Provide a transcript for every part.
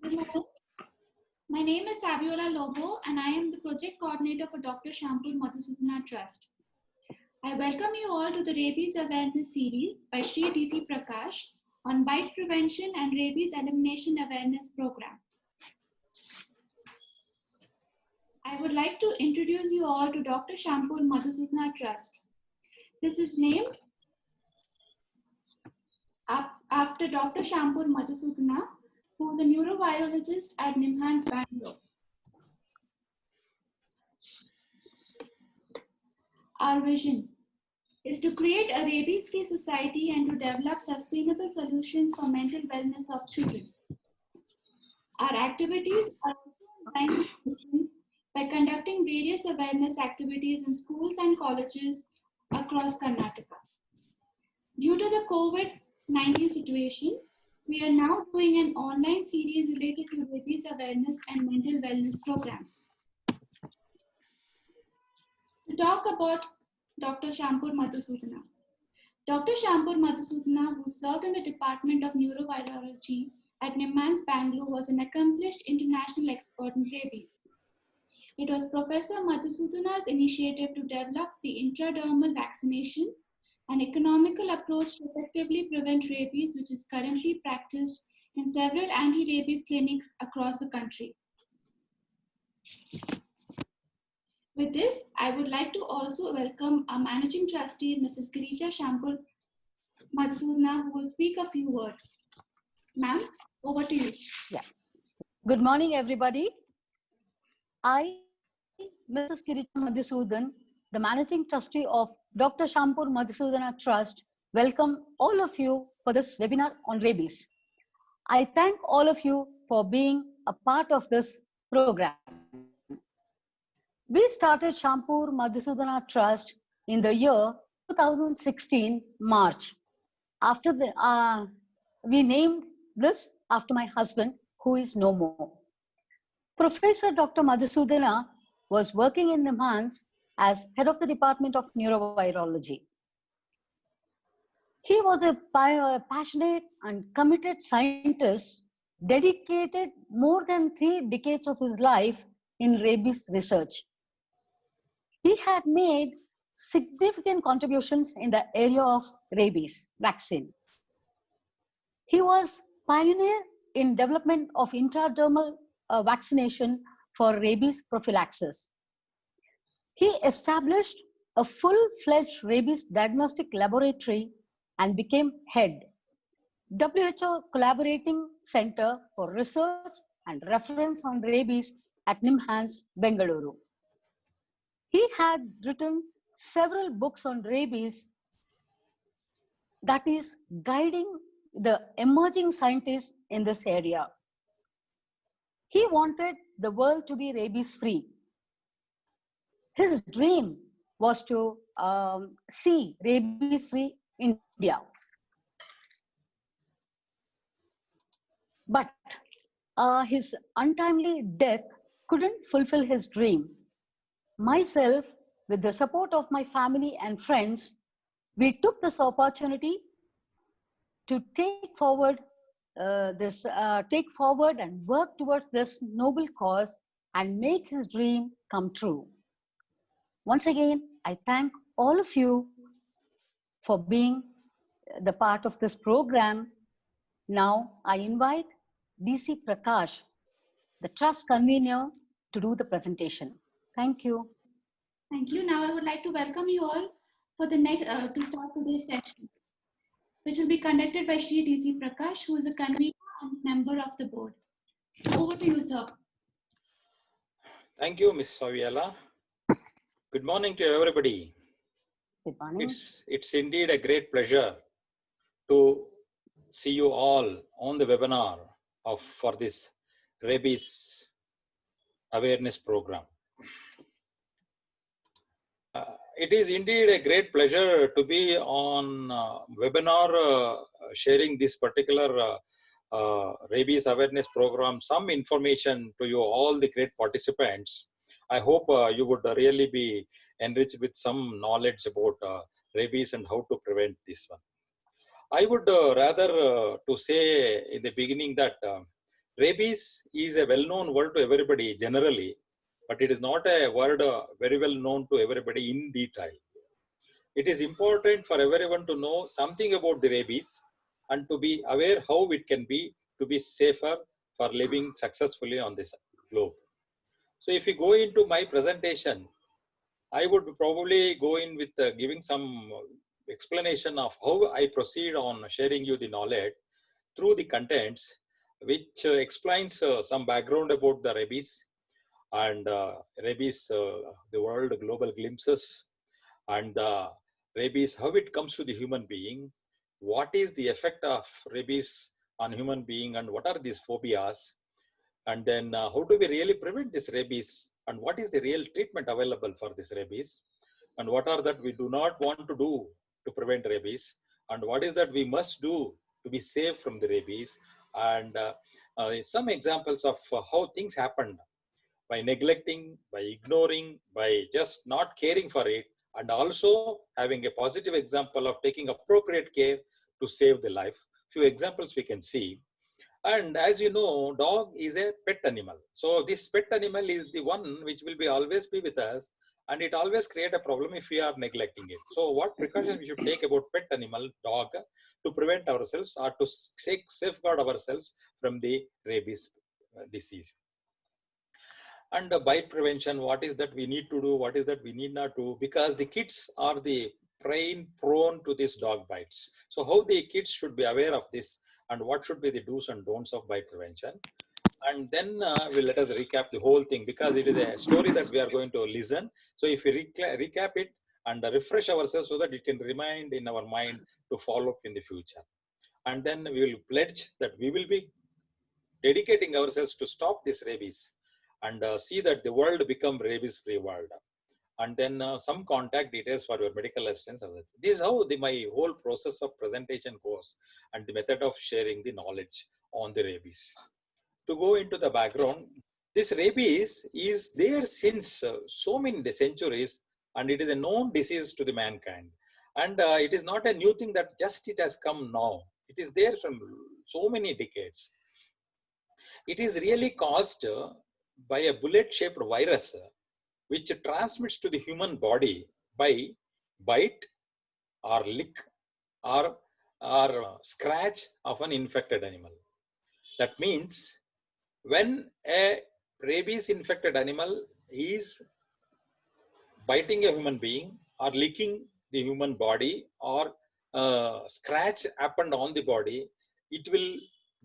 Good morning. My name is Saviola Lobo and I am the project coordinator for Dr. Shampur Madhusudana Trust. I welcome you all to the Rabies Awareness Series by Sri DC Prakash on Bite Prevention and Rabies Elimination Awareness Program. I would like to introduce you all to Dr. Shampur Madhusudana Trust. This is named after Dr. Shampur Madhusudana, who is a neurovirologist at NIMHANS, Bengaluru. Our vision is to create a rabies-free society and to develop sustainable solutions for mental wellness of children. Our activities are also in line with by conducting various awareness activities in schools and colleges across Karnataka. Due to the COVID-19 situation, we are now doing an online series related to rabies awareness and mental wellness programs. To talk about Dr. Shampur Madhusudana. Dr. Shampur Madhusudana, who served in the Department of Neurovirology at NIMHANS, Bengaluru, was an accomplished international expert in rabies. It was Professor Madhusudana's initiative to develop the intradermal vaccination, an economical approach to effectively prevent rabies, which is currently practiced in several anti-rabies clinics across the country. With this, I would like to also welcome our Managing Trustee, Mrs. Girija Shampur Madhusudana, who will speak a few words. Ma'am, over to you. Yeah. Good morning, everybody. I, Mrs. Girija Madhusudan, the Managing Trustee of Dr. Shampur Madhusudana Trust, welcome all of you for this webinar on rabies. I thank all of you for being a part of this program. We started Shampur Madhusudana Trust in the year 2016, March. After we named this after my husband, who is no more. Professor Dr. Madhusudana was working in NIMHANS as head of the Department of Neurovirology. He was a passionate and committed scientist, dedicated more than 3 decades of his life in rabies research. He had made significant contributions in the area of rabies vaccine. He was pioneer in development of intradermal vaccination for rabies prophylaxis. He established a full-fledged rabies diagnostic laboratory and became head WHO Collaborating Center for Research and Reference on Rabies at NIMHANS, Bengaluru. He had written several books on rabies that is guiding the emerging scientists in this area. He wanted the world to be rabies-free. His dream was to see rabies-free India. But his untimely death couldn't fulfill his dream. Myself, with the support of my family and friends, we took this opportunity to take forward and work towards this noble cause and make his dream come true. Once again, I thank all of you for being the part of this program. Now I invite DC Prakash, the trust convener, to do the presentation. Thank you. Thank you. Now I would like to welcome you all for the next to start today's session, which will be conducted by Shri DC Prakash, who is a convener and member of the board. Over to you, sir. Thank you, Ms. Saviela. Good morning to everybody. Good morning. It's indeed a great pleasure to see you all on the webinar for this rabies awareness program. It is indeed a great pleasure to be on webinar sharing this particular rabies awareness program, some information to you all the great participants. I hope you would really be enriched with some knowledge about rabies and how to prevent this one. I would rather to say in the beginning that Rabies is a well-known word to everybody generally, but it is not a word very well known to everybody in detail. It is important for everyone to know something about the rabies and to be aware how it can be to be safer for living successfully on this globe. So if you go into my presentation, I would probably go in with giving some explanation of how I proceed on sharing you the knowledge through the contents, which explains some background about the rabies and rabies, the world global glimpses, and the rabies, how it comes to the human being, what is the effect of rabies on human being, and what are these phobias, and then how do we really prevent this rabies, and what is the real treatment available for this rabies, and what are that we do not want to do to prevent rabies, and what is that we must do to be safe from the rabies, and some examples of how things happened by neglecting, by ignoring, by just not caring for it, and also having a positive example of taking appropriate care to save the life. Few examples we can see. And as you know, dog is a pet animal. So this pet animal is the one which will be always be with us, and it always create a problem if we are neglecting it. So what precautions we should take about pet animal, dog, to prevent ourselves or to safeguard ourselves from the rabies disease. And bite prevention, what is that we need to do, what is that we need not to, because the kids are the prone to these dog bites. So how the kids should be aware of this, and what should be the do's and don'ts of bite prevention. And then let us recap the whole thing, because it is a story that we are going to listen. So if we recap it and refresh ourselves so that it can remain in our mind to follow up in the future. And then we will pledge that we will be dedicating ourselves to stop this rabies and see that the world become rabies-free world. And then some contact details for your medical assistance. This is how my whole process of presentation goes, and the method of sharing the knowledge on the rabies. To go into the background, this rabies is there since so many centuries, and it is a known disease to the mankind. And it is not a new thing that just it has come now. It is there from so many decades. It is really caused by a bullet-shaped virus which transmits to the human body by bite or lick or scratch of an infected animal. That means when a rabies infected animal is biting a human being or licking the human body or scratch happened on the body, it will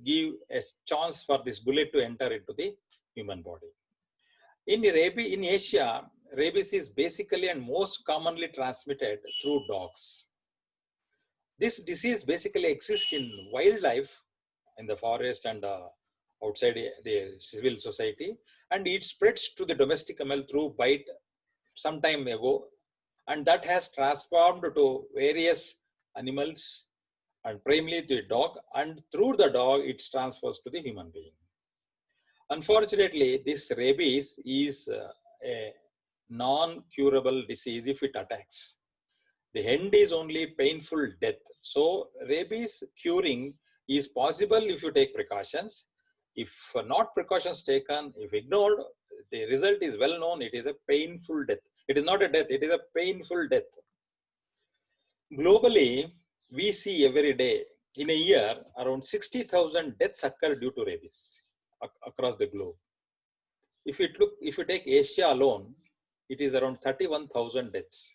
give a chance for this bullet to enter into the human body. In Asia, rabies is basically and most commonly transmitted through dogs. This disease basically exists in wildlife, in the forest and outside the civil society, and it spreads to the domestic animal through bite some time ago, and that has transformed to various animals and primarily the dog, and through the dog it transfers to the human being. Unfortunately, this rabies is a non-curable disease if it attacks. The end is only painful death. So rabies curing is possible if you take precautions. If not precautions taken, if ignored, the result is well known. It is a painful death. It is not a death, it is a painful death. Globally, we see every day, in a year, around 60,000 deaths occur due to rabies across the globe. If you take Asia alone, it is around 31,000 deaths.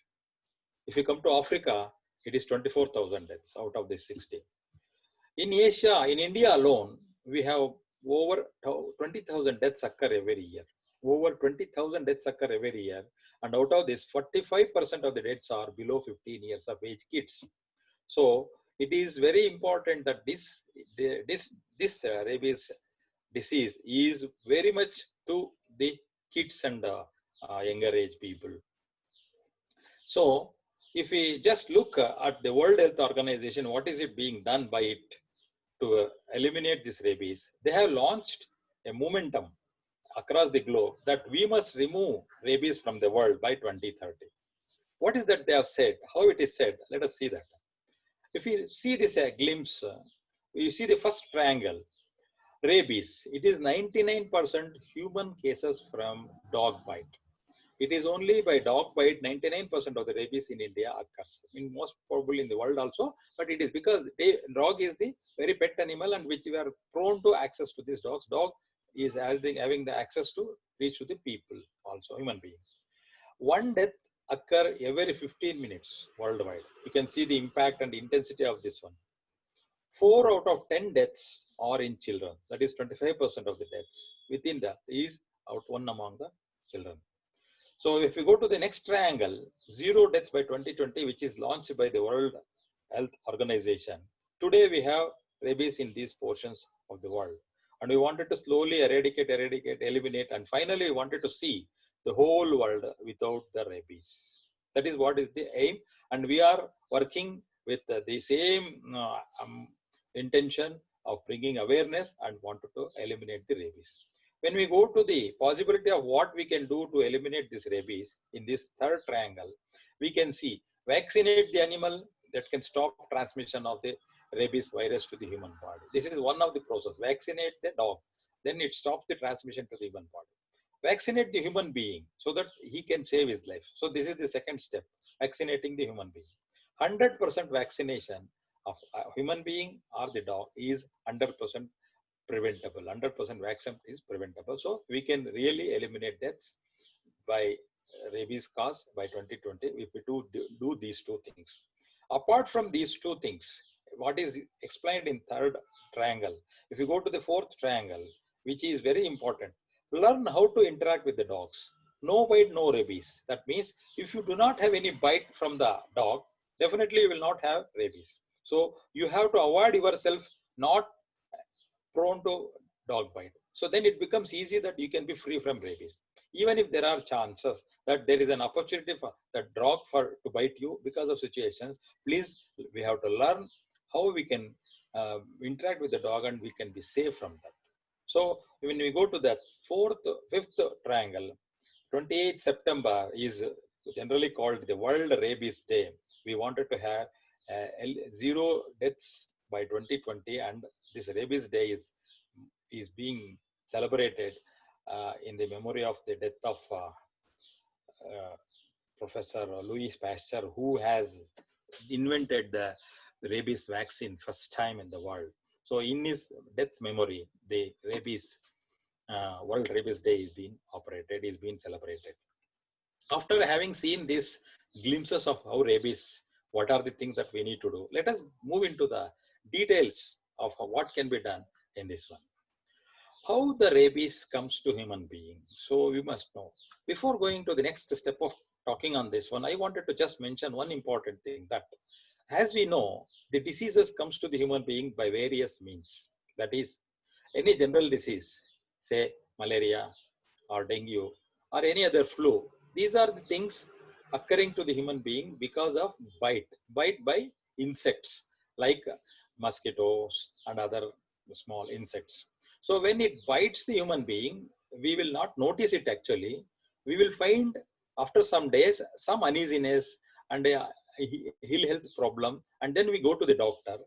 If you come to Africa, it is 24,000 deaths out of the 60. In Asia, in India alone, we have over 20,000 deaths occur every year. Over 20,000 deaths occur every year. And out of this, 45% of the deaths are below 15 years of age kids. So it is very important that this rabies disease is very much to the kids and younger age people. So if we just look at the World Health Organization, what is it being done by it to eliminate this rabies? They have launched a momentum across the globe that we must remove rabies from the world by 2030. What is that they have said? How it is said? Let us see that. If you see this glimpse, you see the first triangle. Rabies, it is 99% human cases from dog bite. It is only by dog bite 99% of the rabies in India occurs. In most probably in the world also, but it is because dog is the very pet animal and which we are prone to access to these dogs. Dog is having the access to reach to the people also, human being. One death occur every 15 minutes worldwide. You can see the impact and intensity of this one. 4 out of 10 deaths are in children. That is 25% of the deaths within that is out one among the children. So if we go to the next triangle, zero deaths by 2020, which is launched by the World Health Organization. Today we have rabies in these portions of the world. And we wanted to slowly eradicate, eliminate, and finally we wanted to see the whole world without the rabies. That is what is the aim. And we are working with the same intention of bringing awareness and wanted to eliminate the rabies. When we go to the possibility of what we can do to eliminate this rabies in this third triangle, we can see vaccinate the animal that can stop transmission of the rabies virus to the human body. This is one of the process. Vaccinate the dog, then it stops the transmission to the human body. Vaccinate the human being so that he can save his life. So this is the second step, vaccinating the human being. 100% vaccination of a human being or the dog is 100% preventable. 100% vaccine is preventable. So we can really eliminate deaths by rabies cause by 2020 if we do these two things. Apart from these two things, what is explained in third triangle, if you go to the fourth triangle, which is very important, learn how to interact with the dogs. No bite, no rabies. That means if you do not have any bite from the dog, definitely you will not have rabies. So you have to avoid yourself not prone to dog bite. So then it becomes easy that you can be free from rabies. Even if there are chances that there is an opportunity for the dog to bite you because of situations, please, we have to learn how we can interact with the dog and we can be safe from that. So when we go to the fifth triangle, 28th September is generally called the World Rabies Day. We wanted to have zero deaths by 2020, and this Rabies Day is being celebrated in the memory of the death of Professor Louis Pasteur, who has invented the rabies vaccine first time in the world. So in his death memory, the World Rabies Day is being celebrated. After having seen these glimpses of how rabies, what are the things that we need to do, let us move into the details of what can be done in this one. How the rabies comes to human being. So we must know. Before going to the next step of talking on this one, I wanted to just mention one important thing, that as we know, the diseases comes to the human being by various means. That is, any general disease, say malaria or dengue or any other flu, these are the things occurring to the human being because of bite by insects like mosquitoes and other small insects. So when it bites the human being, we will not notice it actually. We will find after some days some uneasiness and a ill health problem, and then we go to the doctor.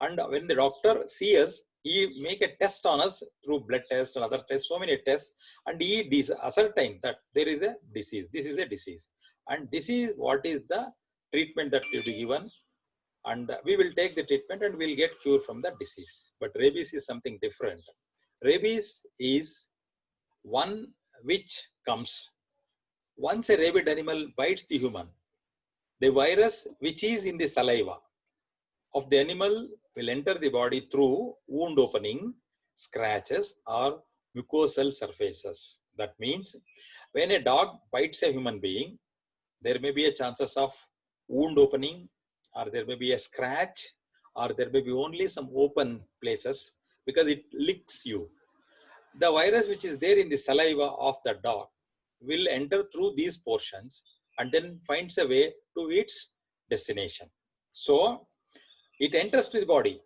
And when the doctor sees us, he make a test on us through blood test and other tests, so many tests, and he ascertain that there is a disease. This is a disease, and this is what is the treatment that will be given, and we will take the treatment and we'll get cure from the disease. But rabies is something different. Rabies is one which comes once a rabid animal bites the human. The virus which is in the saliva of the animal will enter the body through wound opening, scratches, or mucosal surfaces. That means when a dog bites a human being, there may be a chances of wound opening, or there may be a scratch, or there may be only some open places because it licks you. The virus which is there in the saliva of the dog will enter through these portions and then finds a way to its destination. So it enters to the body.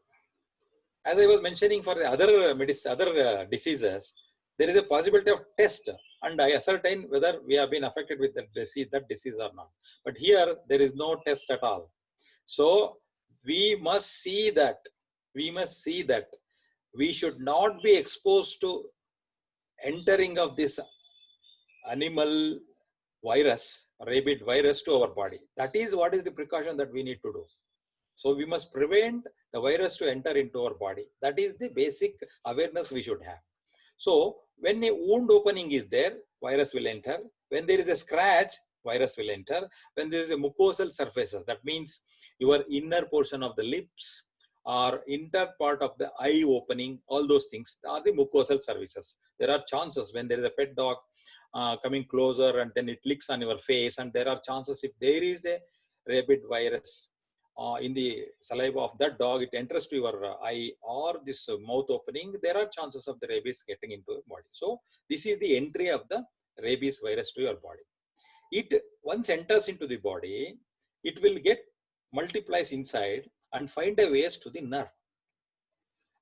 As I was mentioning for the other diseases, there is a possibility of test and I ascertain whether we have been affected with that disease or not. But here there is no test at all. So we must see that we should not be exposed to entering of this animal virus, rabid virus to our body. That is what is the precaution that we need to do. So we must prevent the virus to enter into our body. That is the basic awareness we should have. So when a wound opening is there, virus will enter. When there is a scratch, virus will enter. When there is a mucosal surfaces, that means your inner portion of the lips or inner part of the eye opening, all those things are the mucosal surfaces. There are chances when there is a pet dog coming closer and then it licks on your face, and there are chances if there is a rabid virus in the saliva of that dog, it enters to your eye or this mouth opening, there are chances of the rabies getting into your body. So this is the entry of the rabies virus to your body. It once enters into the body, it will get multiplies inside and find a ways to the nerve.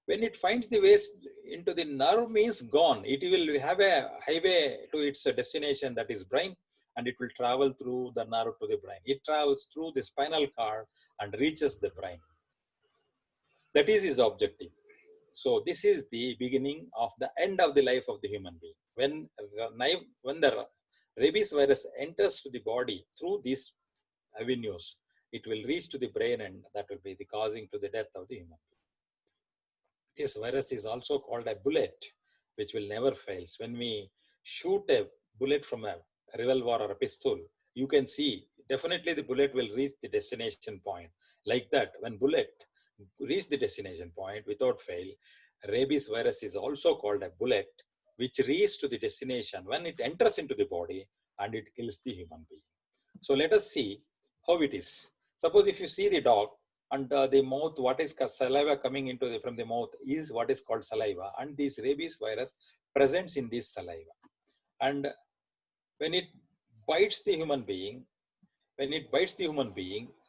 When it finds the ways into the nerve means gone. It will have a highway to its destination, that is brain, and it will travel through the nerve to the brain. It travels through the spinal cord and reaches the brain. That is his objective. So this is the beginning of the end of the life of the human being. When the rabies virus enters to the body through these avenues, it will reach to the brain, and that will be the causing to the death of the human being. This virus is also called a bullet, which will never fail. When we shoot a bullet from a revolver or a pistol, you can see definitely the bullet will reach the destination point. Like that, when bullet reach the destination point without fail, rabies virus is also called a bullet, which reaches to the destination when it enters into the body and it kills the human being. So let us see how it is. Suppose if you see the dog, and the mouth, what is saliva coming into from the mouth is what is called saliva, and this rabies virus presents in this saliva. And when it bites the human being,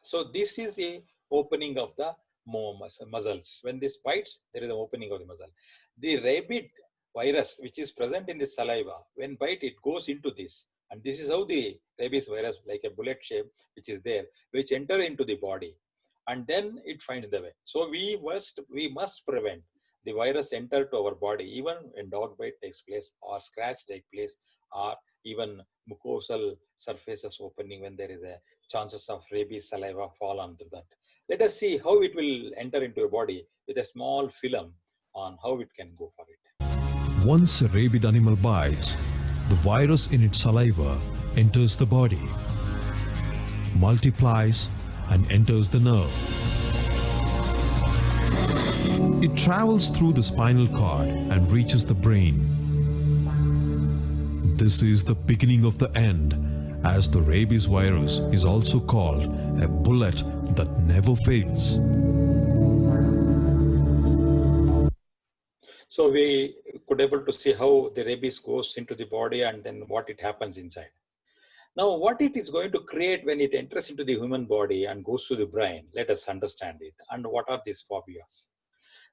so this is the opening of the muscles. When this bites, there is an opening of the muscle. The rabid virus, which is present in the saliva, when bite, it goes into this. And this is how the rabies virus, like a bullet shape, which is there, which enter into the body. And then it finds the way. So we must prevent the virus enter to our body, even when dog bite takes place or scratch takes place, or even mucosal surfaces opening when there is a chances of rabies saliva fall onto that. Let us see how it will enter into your body with a small film on how it can go for it. Once a rabid animal bites, the virus in its saliva enters the body, multiplies, and enters the nerve. It travels through the spinal cord and reaches the brain. This is the beginning of the end, as the rabies virus is also called a bullet that never fails. So we could able to see how the rabies goes into the body and then what it happens inside. Now, what it is going to create when it enters into the human body and goes to the brain, let us understand it. And what are these phobias?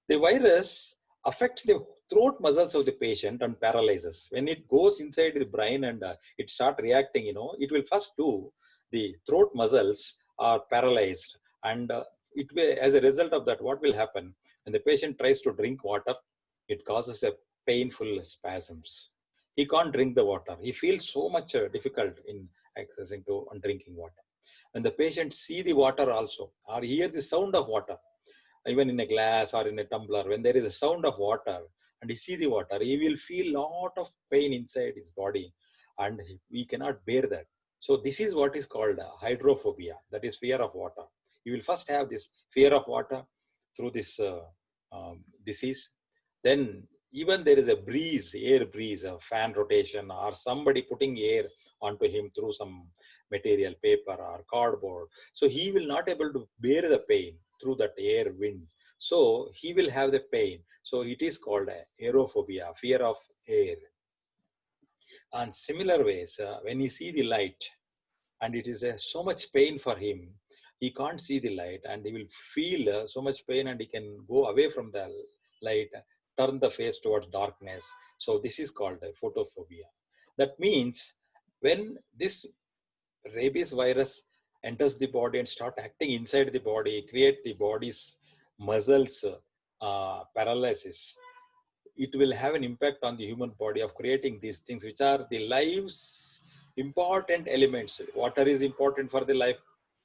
The virus affects the throat muscles of the patient and paralyzes. When it goes inside the brain and it start reacting, it will first do the throat muscles are paralyzed. And it will, as a result of that, what will happen? When the patient tries to drink water, it causes a painful spasms. He can't drink the water. He feels so much difficult in accessing to and drinking water. When the patient see the water also, or hear the sound of water, even in a glass or in a tumbler, when there is a sound of water and he see the water, he will feel lot of pain inside his body, and we cannot bear that. So this is what is called hydrophobia, that is fear of water. You will first have this fear of water through this disease. Then even there is a breeze, air breeze, a fan rotation, or somebody putting air onto him through some material, paper or cardboard. So he will not able to bear the pain through that air wind. So he will have the pain. So it is called aerophobia, fear of air. And similar ways, when he see the light and it is so much pain for him, he can't see the light and he will feel so much pain and he can go away from the light, turn the face towards darkness. So this is called photophobia. That means when this rabies virus enters the body and start acting inside the body, create the body's muscles paralysis, it will have an impact on the human body of creating these things, which are the life's important elements. Water is important for the life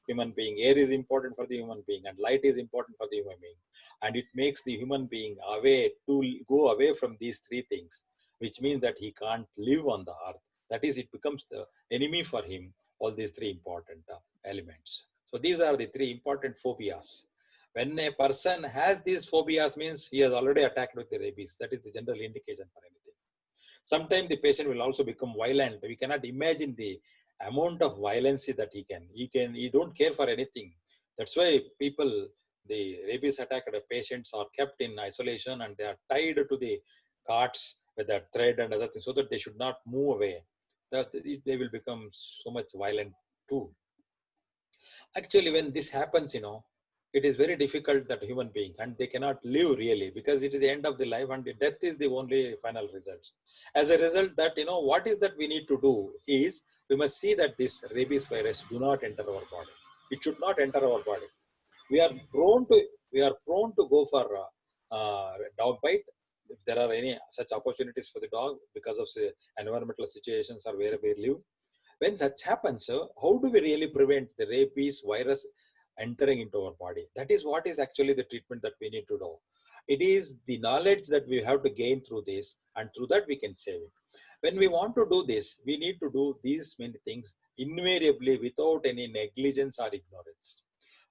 human being, air is important for the human being, and light is important for the human being. And it makes the human being away to go away from these three things, which means that he can't live on the earth. That is, it becomes the enemy for him, all these three important elements. So these are the three important phobias. When a person has these phobias, means he has already attacked with the rabies. That is the general indication for anything. Sometimes the patient will also become violent. We cannot imagine the amount of violence that he don't care for anything. That's why people, the rabies attacked patients are kept in isolation and they are tied to the carts with that thread and other things so that they should not move away. That they will become so much violent too. Actually, when this happens, it is very difficult that human being, and they cannot live really, because it is the end of the life and the death is the only final result. As a result, that what is that we need to do is we must see that this rabies virus do not enter our body. It should not enter our body. We are prone to go for dog bite if there are any such opportunities for the dog because of say, environmental situations or where we live. When such happens, how do we really prevent the rabies virus entering into our body? That is what is actually the treatment that we need to do. It is the knowledge that we have to gain through this, and through that we can save it. When we want to do this, we need to do these many things invariably without any negligence or ignorance.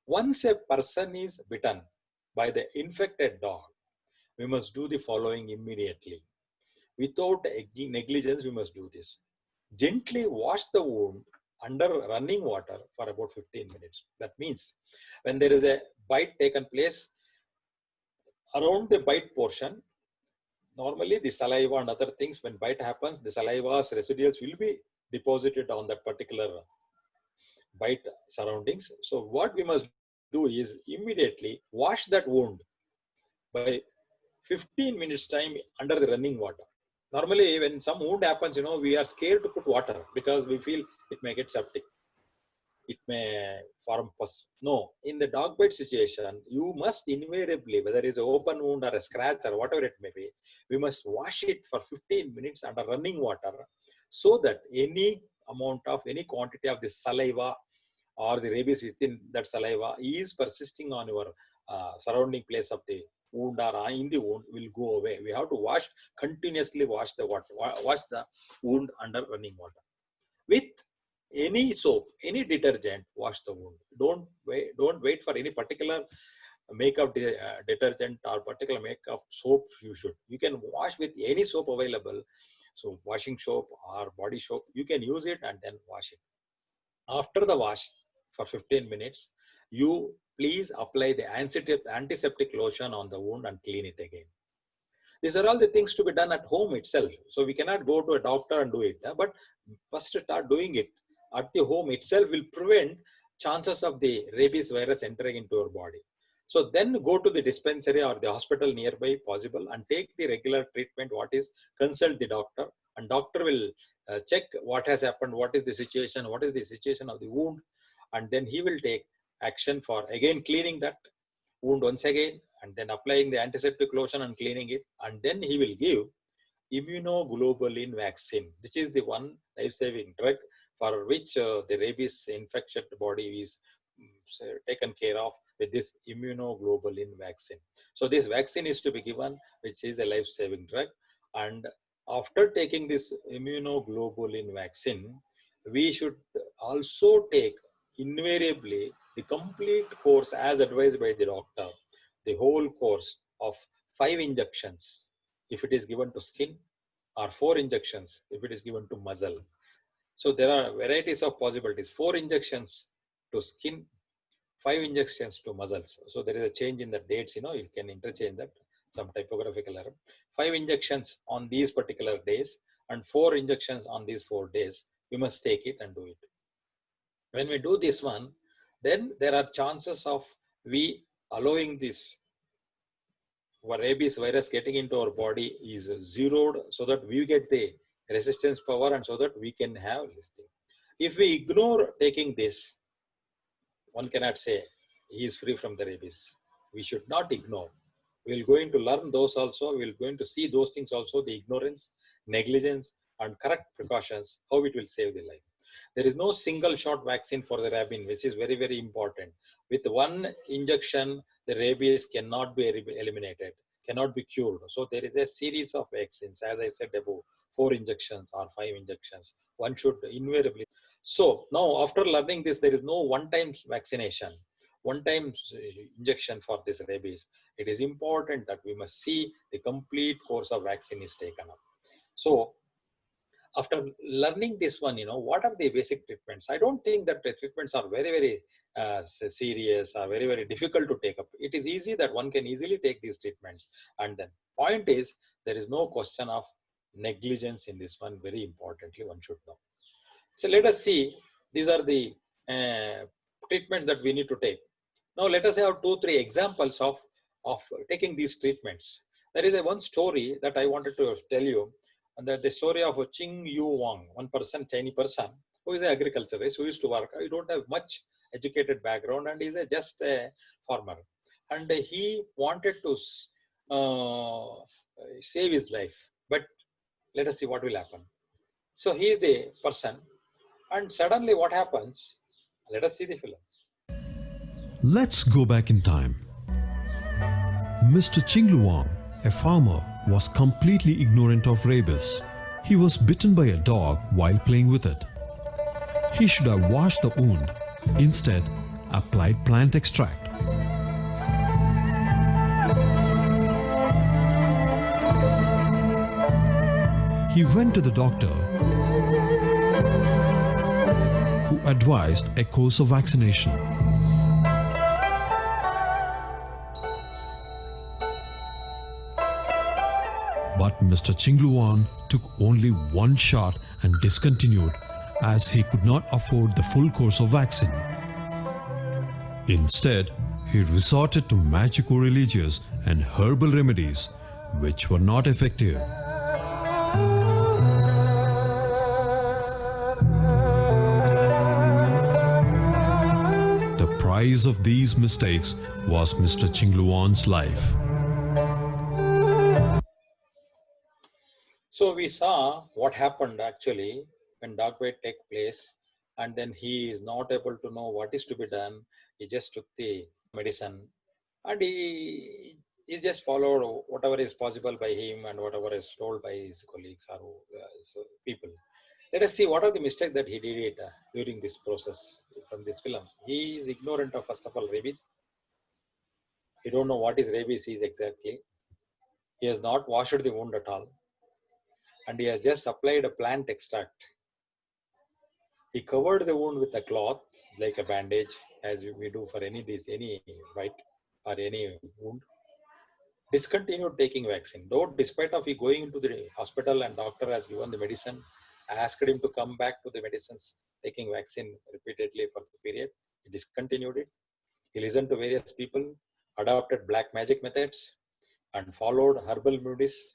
Once a person is bitten by the infected dog, we must do the following immediately. Without negligence, we must do this. Gently wash the wound under running water for about 15 minutes. That means when there is a bite taken place, around the bite portion, normally the saliva and other things, when bite happens, the saliva's residuals will be deposited on that particular bite surroundings. So what we must do is immediately wash that wound by 15 minutes time under the running water. Normally, when some wound happens, we are scared to put water because we feel it may get septic. It may form pus. No, in the dog bite situation, you must invariably, whether it's an open wound or a scratch or whatever it may be, we must wash it for 15 minutes under running water so that any amount of any quantity of the saliva or the rabies within that saliva is persisting on your surrounding place of the wound or in the wound will go away. We have to continuously wash the wound under running water. With any soap, any detergent, wash the wound. Don't wait for any particular makeup detergent or particular makeup soap. You can wash with any soap available. So washing soap or body soap, you can use it and then wash it. After the wash for 15 minutes, you please apply the antiseptic lotion on the wound and clean it again. These are all the things to be done at home itself. So we cannot go to a doctor and do it, but first start doing it at the home itself will prevent chances of the rabies virus entering into your body. So then go to the dispensary or the hospital nearby possible and take the regular treatment. Consult the doctor, and doctor will check what has happened, what is the situation of the wound, and then he will take action for again cleaning that wound once again, and then applying the antiseptic lotion and cleaning it, and then he will give immunoglobulin vaccine, which is the one life-saving drug for which the rabies infected body is taken care of with this immunoglobulin vaccine. So this vaccine is to be given, which is a life-saving drug. And after taking this immunoglobulin vaccine, we should also take invariably the complete course as advised by the doctor, the whole course of 5 injections if it is given to skin, or 4 injections if it is given to muscle. So there are varieties of possibilities. 4 injections to skin, 5 injections to muscles. So there is a change in the dates, you can interchange that, some typographical error. 5 injections on these particular days and 4 injections on these 4 days. We must take it and do it. When we do this one, then there are chances of we allowing this rabies virus getting into our body is zeroed, so that we get the resistance power and so that we can have this thing. If we ignore taking this, one cannot say he is free from the rabies. We should not ignore. We're going to learn those also. We're going to see those things also, the ignorance, negligence, and correct precautions, how it will save the life. There is no single shot vaccine for the rabies, which is very, very important. With one injection, the rabies cannot be eliminated, cannot be cured. So there is a series of vaccines, as I said above, 4 injections or 5 injections. One should invariably. So now after learning this, there is no one-time vaccination, one-time injection for this rabies. It is important that we must see the complete course of vaccine is taken up. So after learning this one, what are the basic treatments? I don't think that the treatments are very, very serious or very, very difficult to take up. It is easy that one can easily take these treatments. And then point is, there is no question of negligence in this one. Very importantly, one should know. So let us see, these are the treatments that we need to take. Now let us have 2-3 examples of taking these treatments. There is one story that I wanted to tell you. And the story of Ching Yu Wang, one person, Chinese person, who is an agriculturist, who used to work. I don't have much educated background, and he's just a farmer. And he wanted to save his life. But let us see what will happen. So he is the person, and suddenly what happens? Let us see the film. Let's go back in time. Mr. Chingluang, a farmer, was completely ignorant of rabies. He was bitten by a dog while playing with it. He should have washed the wound. Instead, applied plant extract. He went to the doctor, who advised a course of vaccination. But Mr. Chingluan took only one shot and discontinued, as he could not afford the full course of vaccine. Instead, he resorted to magico-religious and herbal remedies, which were not effective. The price of these mistakes was Mr. Chingluan's life. So we saw what happened actually when dog bite take place, and then he is not able to know what is to be done. He just took the medicine, and he just followed whatever is possible by him and whatever is told by his colleagues or people. Let us see what are the mistakes that he did during this process from this film. He is ignorant of, first of all, rabies. He don't know what is rabies is exactly. He has not washed the wound at all. And he has just applied a plant extract. He covered the wound with a cloth, like a bandage, as we do for any bite or any wound. Discontinued taking vaccine. Though, despite of he going into the hospital and doctor has given the medicine, asked him to come back to the medicines, taking vaccine repeatedly for the period, he discontinued it. He listened to various people, adopted black magic methods, and followed herbal remedies.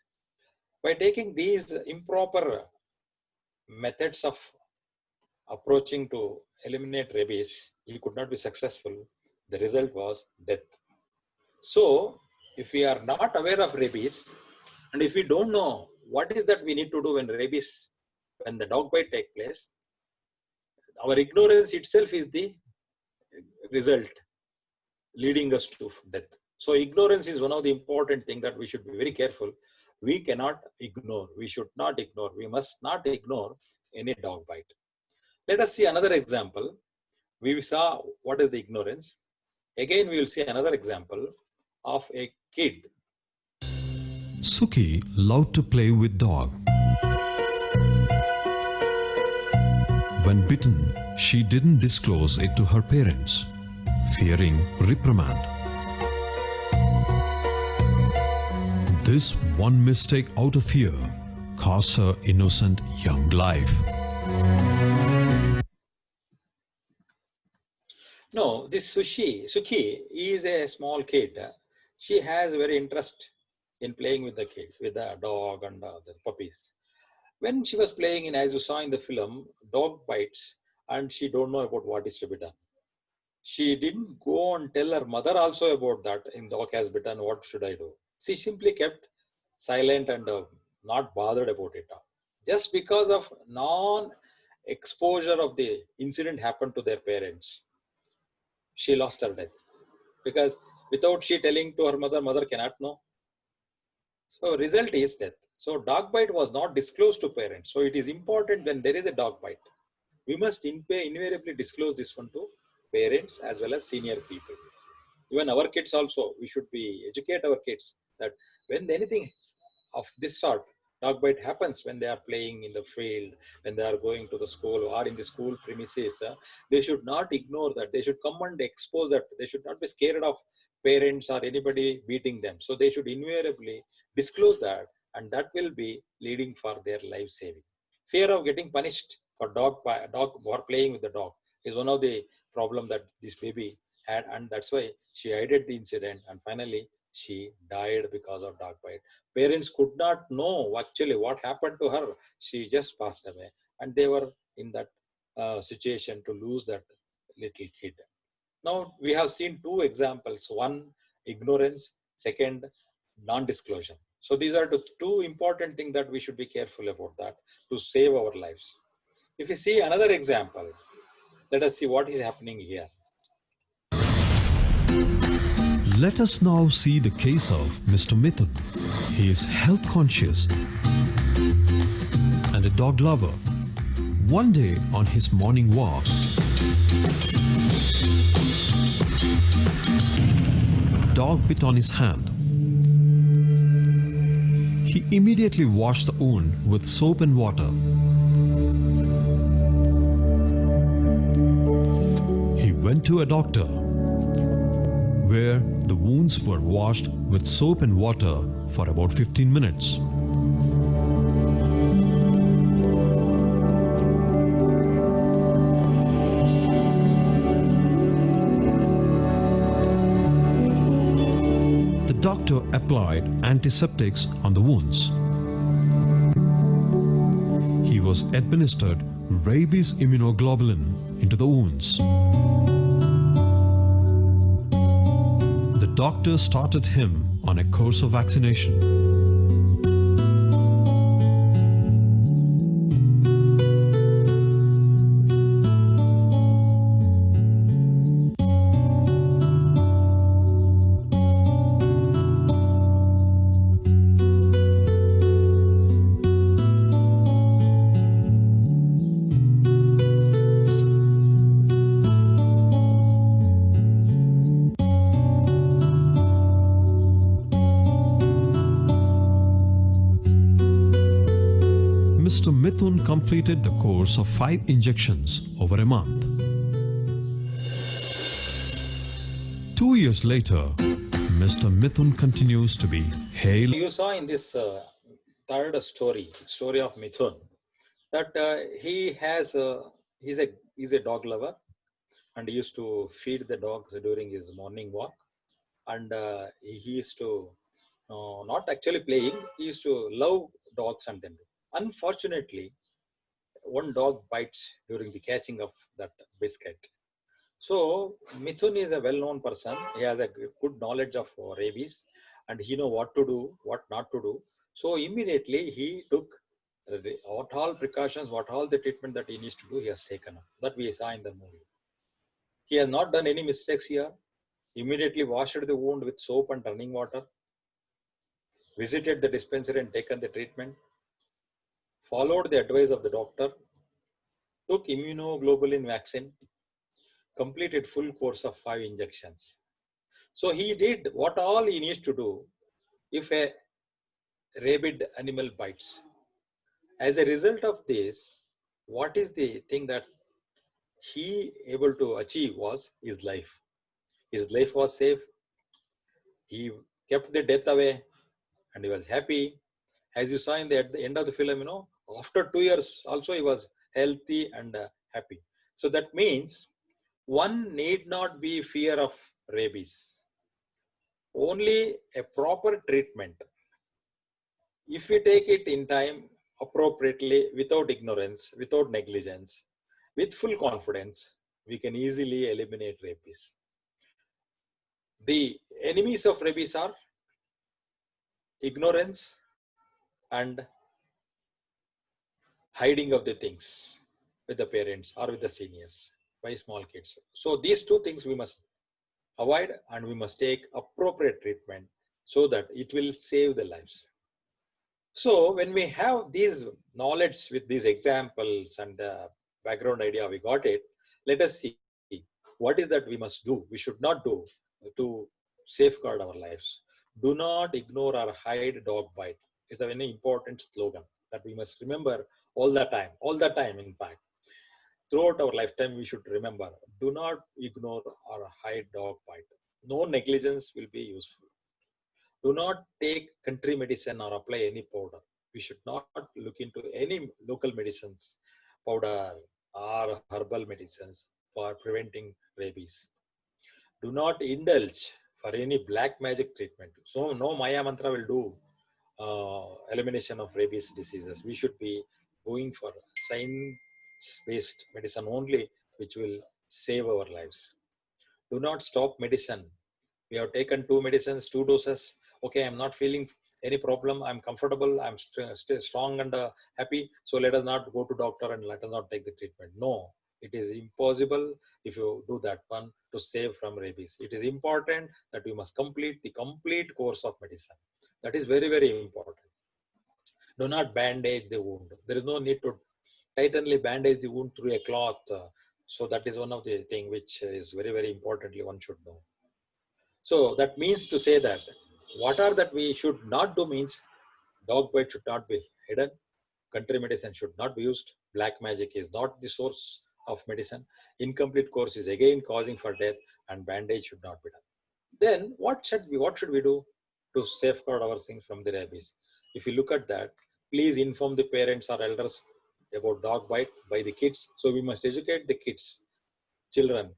By taking these improper methods of approaching to eliminate rabies, he could not be successful. The result was death. So, if we are not aware of rabies, and if we don't know what is that we need to do when the dog bite take place, our ignorance itself is the result leading us to death. So, ignorance is one of the important things that we should be very careful. We cannot ignore. We should not ignore. We must not ignore any dog bite. Let us see another example. We saw what is the ignorance. Again, we will see another example of a kid. Suki loved to play with dog. When bitten, she didn't disclose it to her parents, fearing reprimand. This one mistake out of fear cost her innocent young life. No, this Suki is a small kid. She has very interest in playing with the dog and the puppies. When she was playing as you saw in the film, dog bites and she don't know about what is to be done. She didn't go and tell her mother also about that. In dog has bitten, what should I do? She simply kept silent and not bothered about it. Just because of non-exposure of the incident happened to their parents, she lost her death. Because without she telling to her mother, mother cannot know. So result is death. So dog bite was not disclosed to parents. So it is important when there is a dog bite, we must invariably disclose this one to parents as well as senior people. Even our kids also, we should be educate our kids that when anything of this sort, dog bite happens when they are playing in the field, when they are going to the school or in the school premises, they should not ignore that. They should come and expose that. They should not be scared of parents or anybody beating them. So they should invariably disclose that, and that will be leading for their life saving. Fear of getting punished for dog or playing with the dog is one of the problem that this baby had, and that's why she hid the incident, and finally she died because of dog bite. Parents could not know actually what happened to her. She just passed away, and they were in that situation to lose that little kid. Now we have seen two examples: one, ignorance; second, non-disclosure. So these are the two important things that we should be careful about, that to save our lives. If you see another example, let us see what is happening here. Let us now see the case of Mr. Mithun. He is health conscious and a dog lover. One day on his morning walk, dog bit on his hand. He immediately washed the wound with soap and water. He went to a doctor, where the wounds were washed with soap and water for about 15 minutes. The doctor applied antiseptics on the wounds. He was administered rabies immunoglobulin into the wounds. The doctor started him on a course of vaccination. Mr. Mithun completed the course of 5 injections over a month. 2 years later, Mr. Mithun continues to be hale. You saw in this third story of Mithun, that he's a dog lover, and he used to feed the dogs during his morning walk, and he used to not actually playing. He used to love dogs, and then unfortunately, one dog bites during the catching of that biscuit. So Mithun is a well-known person. He has a good knowledge of rabies, and he know what to do, what not to do. So immediately he took what all precautions, what all the treatment that he needs to do, he has taken up. That we saw in the movie. He has not done any mistakes here. Immediately washed the wound with soap and running water, visited the dispensary and taken the treatment, followed the advice of the doctor, took immunoglobulin vaccine, completed full course of 5 injections. So he did what all he needs to do if a rabid animal bites. As a result of this, what is the thing that he able to achieve was his life. His life was safe. He kept the death away, and he was happy. As you saw at the end of the film, after 2 years also he was healthy and happy. So that means one need not be fear of rabies. Only a proper treatment, if we take it in time, appropriately, without ignorance, without negligence, with full confidence, we can easily eliminate rabies. The enemies of rabies are ignorance and hiding of the things with the parents or with the seniors by small kids. So these two things we must avoid, and we must take appropriate treatment so that it will save the lives. So when we have these knowledge with these examples and the background idea, we got it. Let us see what is that we must do, we should not do to safeguard our lives. Do not ignore or hide dog bite. It's a very important slogan that we must remember all the time, in fact. Throughout our lifetime, we should remember, do not ignore or hide dog bite. No negligence will be useful. Do not take country medicine or apply any powder. We should not look into any local medicines, powder or herbal medicines for preventing rabies. Do not indulge for any black magic treatment. So no Maya mantra will do elimination of rabies diseases. We should be going for science-based medicine only, which will save our lives. Do not stop medicine. We have taken two medicines, two doses. Okay, I'm not feeling any problem. I'm comfortable. I'm strong and happy. So let us not go to doctor and let us not take the treatment. No, it is impossible if you do that one to save from rabies. It is important that you must complete the complete course of medicine. That is very, very important. Do not bandage the wound. There is no need to tightly bandage the wound through a cloth. So that is one of the things which is very, very importantly one should know. So that means to say that what are that we should not do means dog bite should not be hidden. Country medicine should not be used. Black magic is not the source of medicine. Incomplete course is again causing for death, and bandage should not be done. Then what should we do to safeguard our things from the rabies? If you look at that, please inform the parents or elders about dog bite by the kids. So we must educate the kids, children,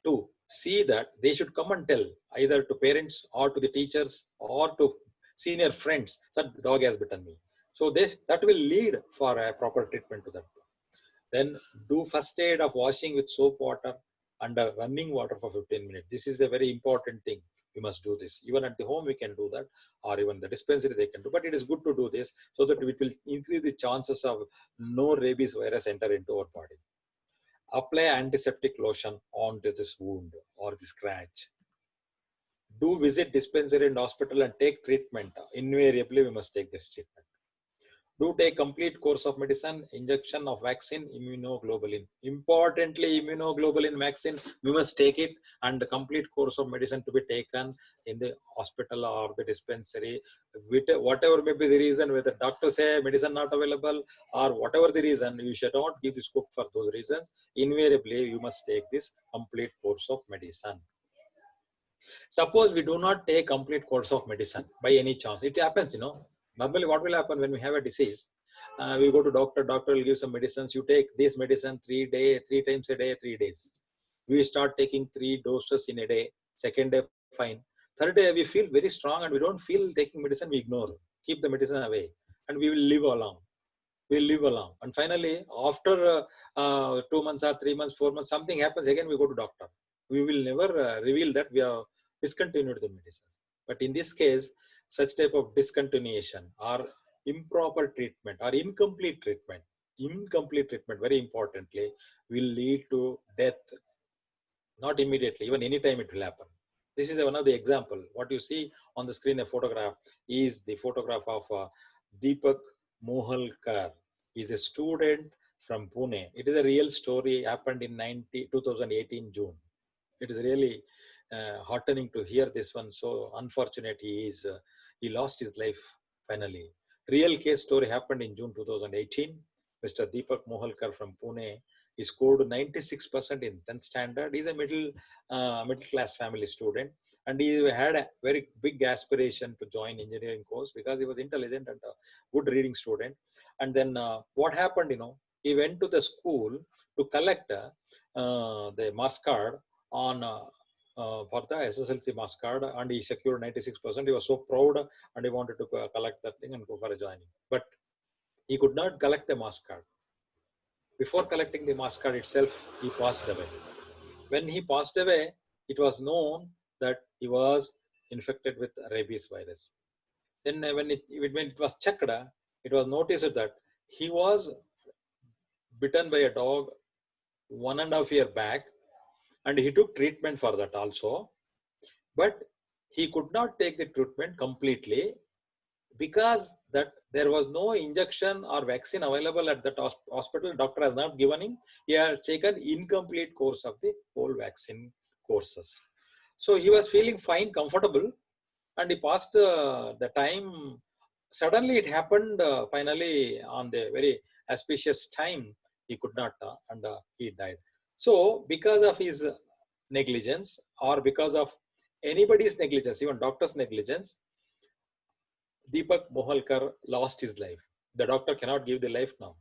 to see that they should come and tell either to parents or to the teachers or to senior friends that the dog has bitten me. So that will lead for a proper treatment to them. Then do first aid of washing with soap water under running water for 15 minutes. This is a very important thing. We must do this. Even at the home we can do that, or even the dispensary they can do. But it is good to do this so that it will increase the chances of no rabies virus enter into our body. Apply antiseptic lotion onto this wound or the scratch. Do visit dispensary and hospital and take treatment. Invariably, we must take this treatment. Do take complete course of medicine, injection of vaccine, immunoglobulin. Importantly, immunoglobulin vaccine, we must take it, and the complete course of medicine to be taken in the hospital or the dispensary. Whatever may be the reason, whether doctors say medicine not available or whatever the reason, you should not give the scope for those reasons. Invariably, you must take this complete course of medicine. Suppose we do not take complete course of medicine by any chance. It happens, Normally, what will happen when we have a disease? We go to doctor will give some medicines. You take this medicine 3 times a day, 3 days. We start taking 3 doses in a day. Second day, fine. Third day, we feel very strong and we don't feel taking medicine, we ignore. Keep the medicine away and we will live along. We'll live along. And finally, after 2 months or 3 months, 4 months, something happens, again we go to doctor. We will never reveal that we have discontinued the medicine. But in this case, such type of discontinuation or improper treatment or incomplete treatment, very importantly, will lead to death. Not immediately, even anytime it will happen. This is one of the example. What you see on the screen, a photograph, is the photograph of Deepak Mohalkar. He is a student from Pune. It is a real story, happened in 2018 June. It is really heartening to hear this one. So unfortunate he lost his life finally. Real case story happened in June 2018. Mr. Deepak Mohalkar from Pune, he scored 96% in 10th standard. He's a middle class family student, and he had a very big aspiration to join engineering course because he was intelligent and a good reading student. And then what happened, he went to the school to collect the marks card on for the SSLC marks card, and he secured 96%. He was so proud and he wanted to collect that thing and go for a joining. But he could not collect the marks card. Before collecting the marks card itself, he passed away. When he passed away, it was known that he was infected with rabies virus. Then when it was checked, it was noticed that he was bitten by a dog 1.5 years back, and he took treatment for that also. But he could not take the treatment completely because that there was no injection or vaccine available at that hospital. Doctor has not given him. He had taken incomplete course of the whole vaccine courses. So he was feeling fine, comfortable, and he passed the time. Suddenly it happened finally on the very auspicious time. He could not, and he died. So because of his negligence, or because of anybody's negligence, even doctor's negligence, Deepak Mohalkar lost his life. The doctor cannot give the life now.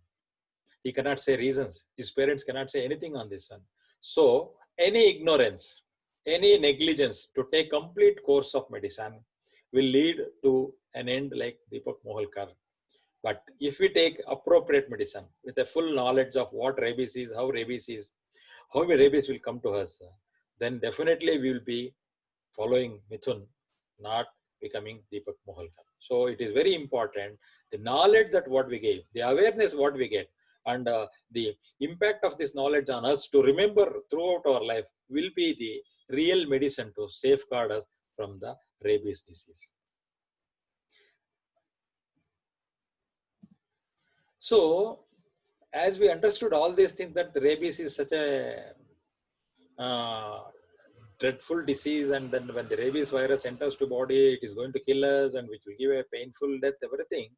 He cannot say reasons. His parents cannot say anything on this one. So any ignorance, any negligence to take complete course of medicine will lead to an end like Deepak Mohalkar. But if we take appropriate medicine with a full knowledge of what rabies is, how rabies will come to us, then definitely we will be following Mithun, not becoming Deepak Mohalkar. So it is very important, the knowledge that what we gave, the awareness what we get, and the impact of this knowledge on us to remember throughout our life will be the real medicine to safeguard us from the rabies disease. So as we understood all these things, that the rabies is such a dreadful disease, and then when the rabies virus enters to body, it is going to kill us and which will give a painful death, everything.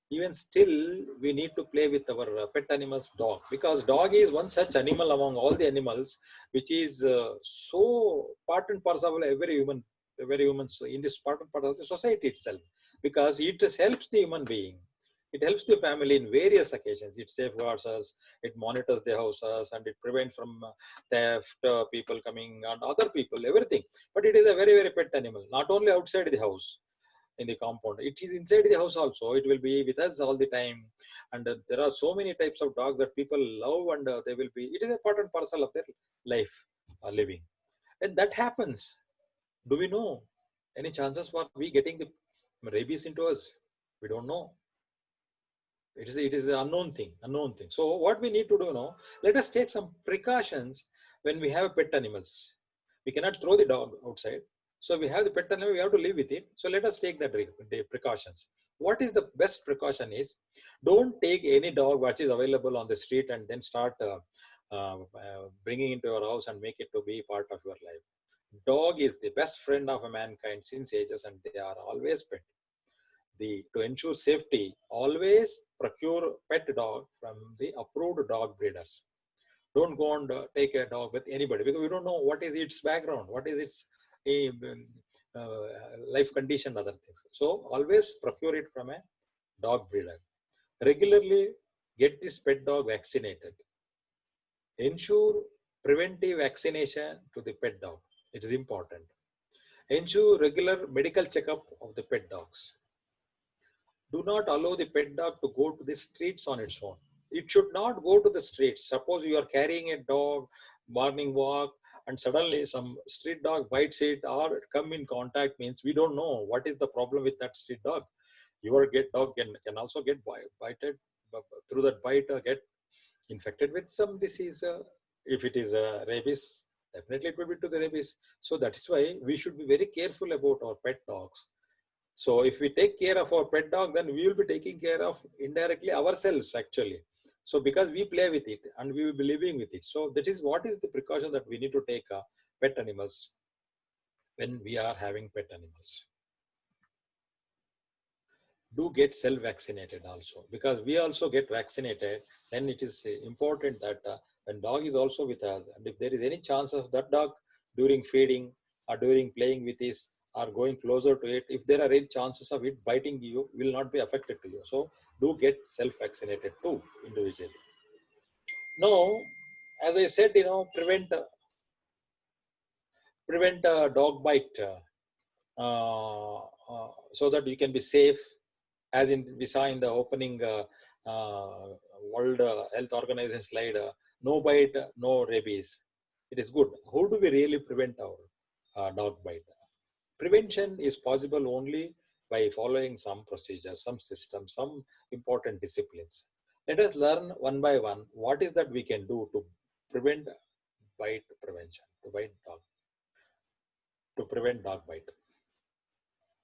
Even still, we need to play with our pet animals, dog, because dog is one such animal among all the animals which is so part and parcel of every human in this part and part of the society itself, because it just helps the human being. It helps the family in various occasions. It safeguards us, it monitors the houses, and it prevents from theft, people coming, and other people, everything. But it is a very, very pet animal, not only outside the house, in the compound. It is inside the house also. It will be with us all the time. And there are so many types of dogs that people love, and they will be, it is a part and parcel of their life, living. And that happens. Do we know any chances for we getting the rabies into us? We don't know. It is an unknown thing. So what we need to do now, let us take some precautions when we have pet animals. We cannot throw the dog outside. So we have the pet animal, we have to live with it. So let us take that precautions. What is the best precaution is, don't take any dog which is available on the street and then start bringing into your house and make it to be part of your life. Dog is the best friend of a mankind since ages, and they are always pet. To ensure safety, always procure pet dog from the approved dog breeders. Don't go and take a dog with anybody, because we don't know what is its background, what is its uh, life condition, other things. So always procure it from a dog breeder. Regularly get this pet dog vaccinated. Ensure preventive vaccination to the pet dog. It is important. Ensure regular medical checkup of the pet dogs. Do not allow the pet dog to go to the streets on its own. It should not go to the streets. Suppose you are carrying a dog, morning walk, and suddenly some street dog bites it or come in contact, means we don't know what is the problem with that street dog. Your dog can also get bited through that bite, get infected with some disease. If it is rabies, definitely it will be to the rabies. So that is why we should be very careful about our pet dogs. So if we take care of our pet dog, then we will be taking care of indirectly ourselves actually. So because we play with it and we will be living with it. So that is what is the precaution that we need to take pet animals when we are having pet animals. Do get self-vaccinated also, because we also get vaccinated. Then it is important that when dog is also with us, and if there is any chance of that dog during feeding or during playing with this or going closer to it, if there are any chances of it biting you, will not be affected to you. So do get self-vaccinated too individually. Now, as I said, prevent dog bite so that you can be safe. As we saw in the opening uh, World Health Organization slide, no bite, no rabies. It is good. How do we really prevent our dog bite? Prevention is possible only by following some procedures, some systems, some important disciplines. Let us learn one by one what is that we can do to prevent bite prevention, to prevent dog bite.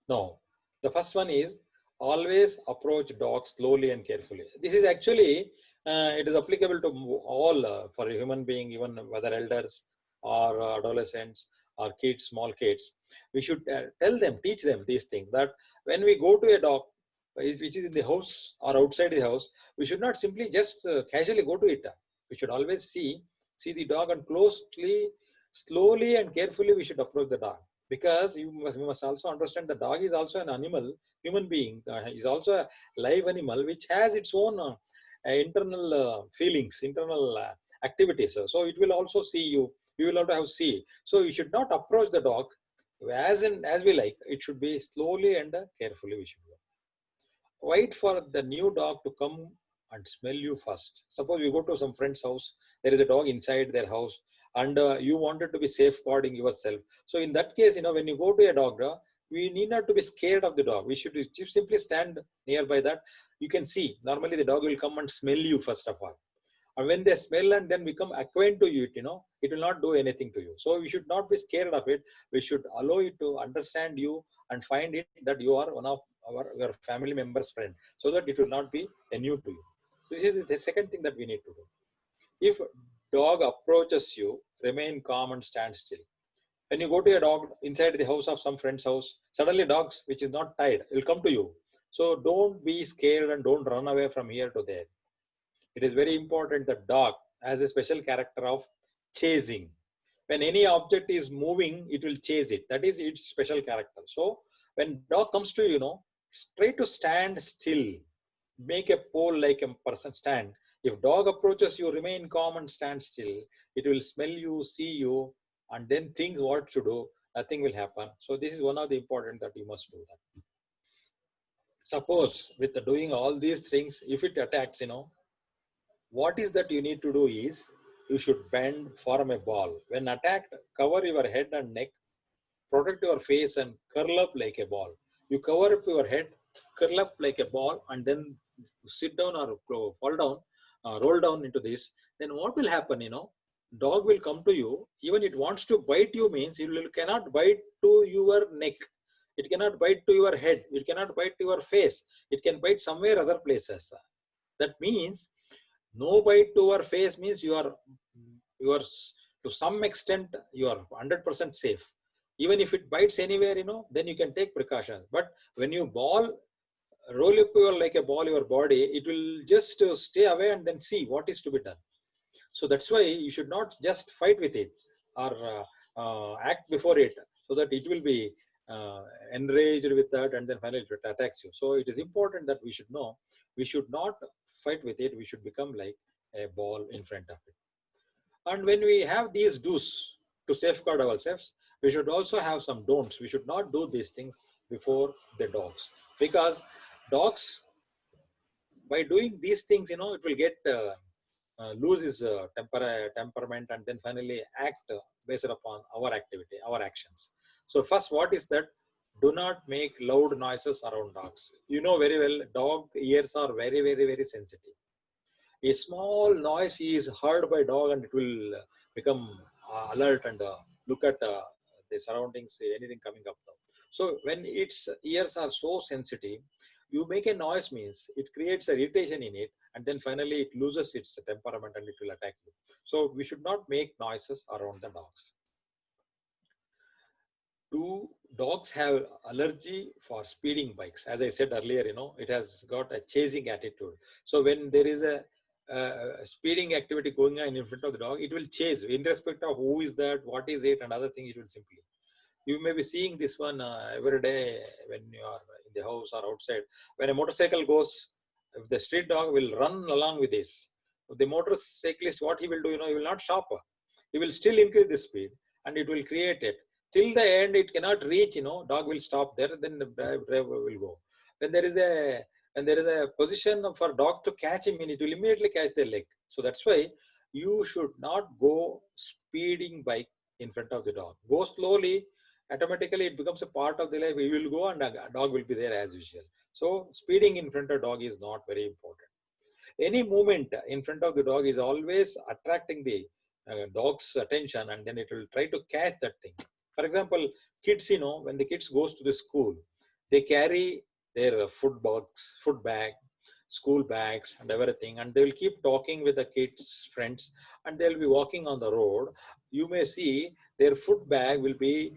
Now, the first one is always approach dogs slowly and carefully. This is actually, it is applicable to all, for a human being, even whether elders or adolescents or kids, small kids. We should tell them, teach them these things, that when we go to a dog, which is in the house or outside the house, we should not simply just casually go to it. We should always see the dog, and closely, slowly and carefully we should approach the dog, because we must also understand the dog is also an animal, human being, is also a live animal which has its own internal feelings, internal activities. So it will also see you. You will also have see. So you should not approach the dog as we like. It should be slowly and carefully. We should go. Wait for the new dog to come and smell you first. Suppose you go to some friend's house, there is a dog inside their house, and you wanted to be safeguarding yourself. So in that case, when you go to a dog, we need not to be scared of the dog. We should simply stand nearby that. You can see, normally the dog will come and smell you first of all. And when they smell and then become acquainted to you, it will not do anything to you. So we should not be scared of it. We should allow it to understand you and find it that you are one of your family member's friend, so that it will not be a new to you. This is the second thing that we need to do. If dog approaches you, remain calm and stand still. When you go to a dog inside the house of some friend's house, suddenly dogs which is not tied will come to you. So don't be scared and don't run away from here to there. It is very important that dog has a special character of chasing. When any object is moving, it will chase it. That is its special character. So when dog comes to you, try to stand still. Make a pole like a person stand. If dog approaches you, remain calm and stand still. It will smell you, see you, and then think what to do. Nothing will happen. So this is one of the important that you must do that. Suppose with doing all these things, if it attacks, what is that you need to do is, you should bend, form a ball. When attacked, cover your head and neck, protect your face and curl up like a ball. You cover up your head, curl up like a ball, and then sit down or fall down, roll down into this. Then what will happen, dog will come to you. Even it wants to bite you means it cannot bite to your neck. It cannot bite to your head. It cannot bite to your face. It can bite somewhere other places. That means no bite to your face means you are to some extent you are 100% safe. Even if it bites anywhere, then you can take precautions. But when you roll up like a ball your body, it will just stay away and then see what is to be done. So that's why you should not just fight with it or act before it, so that it will be enraged with that and then finally it attacks you. So it is important that we should know, we should not fight with it. We should become like a ball in front of it. And when we have these do's to safeguard ourselves, we should also have some don'ts. We should not do these things before the dogs, because dogs, by doing these things, it will get lose his temperament and then finally act based upon our activity, our actions. So first, what is that? Do not make loud noises around dogs. You know very well, dog ears are very, very, very sensitive. A small noise is heard by dog and it will become alert and look at the surroundings, anything coming up now. So when its ears are so sensitive, you make a noise means it creates a irritation in it, and then finally it loses its temperament and it will attack you. So we should not make noises around the dogs. Do dogs have allergy for speeding bikes? As I said earlier, it has got a chasing attitude. So when there is a speeding activity going on in front of the dog, it will chase, irrespective of who is that, what is it, and other things. It will simply. You may be seeing this one every day when you are in the house or outside. When a motorcycle goes, the street dog will run along with this. The motorcyclist, what he will do, he will not stop. He will still increase the speed and it will create it. Till the end, it cannot reach, dog will stop there, then the driver will go. When there is a when there is a position for dog to catch him, it will immediately catch their leg. So that's why you should not go speeding bike in front of the dog. Go slowly, automatically it becomes a part of the life. You will go and a dog will be there as usual. So speeding in front of dog is not very important. Any movement in front of the dog is always attracting the dog's attention, and then it will try to catch that thing. For example, kids, when the kids goes to the school, they carry their food bag, school bags and everything, and they will keep talking with the kids' friends, and they'll be walking on the road. You may see their food bag will be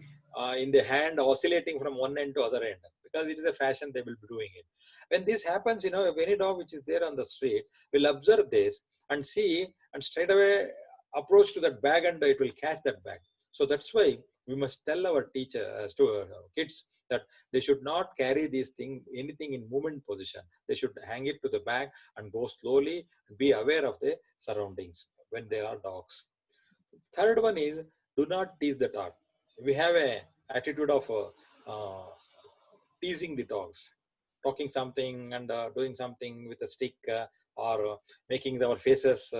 in the hand, oscillating from one end to other end, because it is a fashion they will be doing it. When this happens, if any dog which is there on the street will observe this and see, and straight away approach to that bag, and it will catch that bag. So that's why we must tell our teachers to our kids that they should not carry anything in movement position. They should hang it to the bag and go slowly, be aware of the surroundings when there are dogs. Third one is, do not tease the dog. We have a attitude of teasing the dogs, talking something and doing something with a stick, or making our faces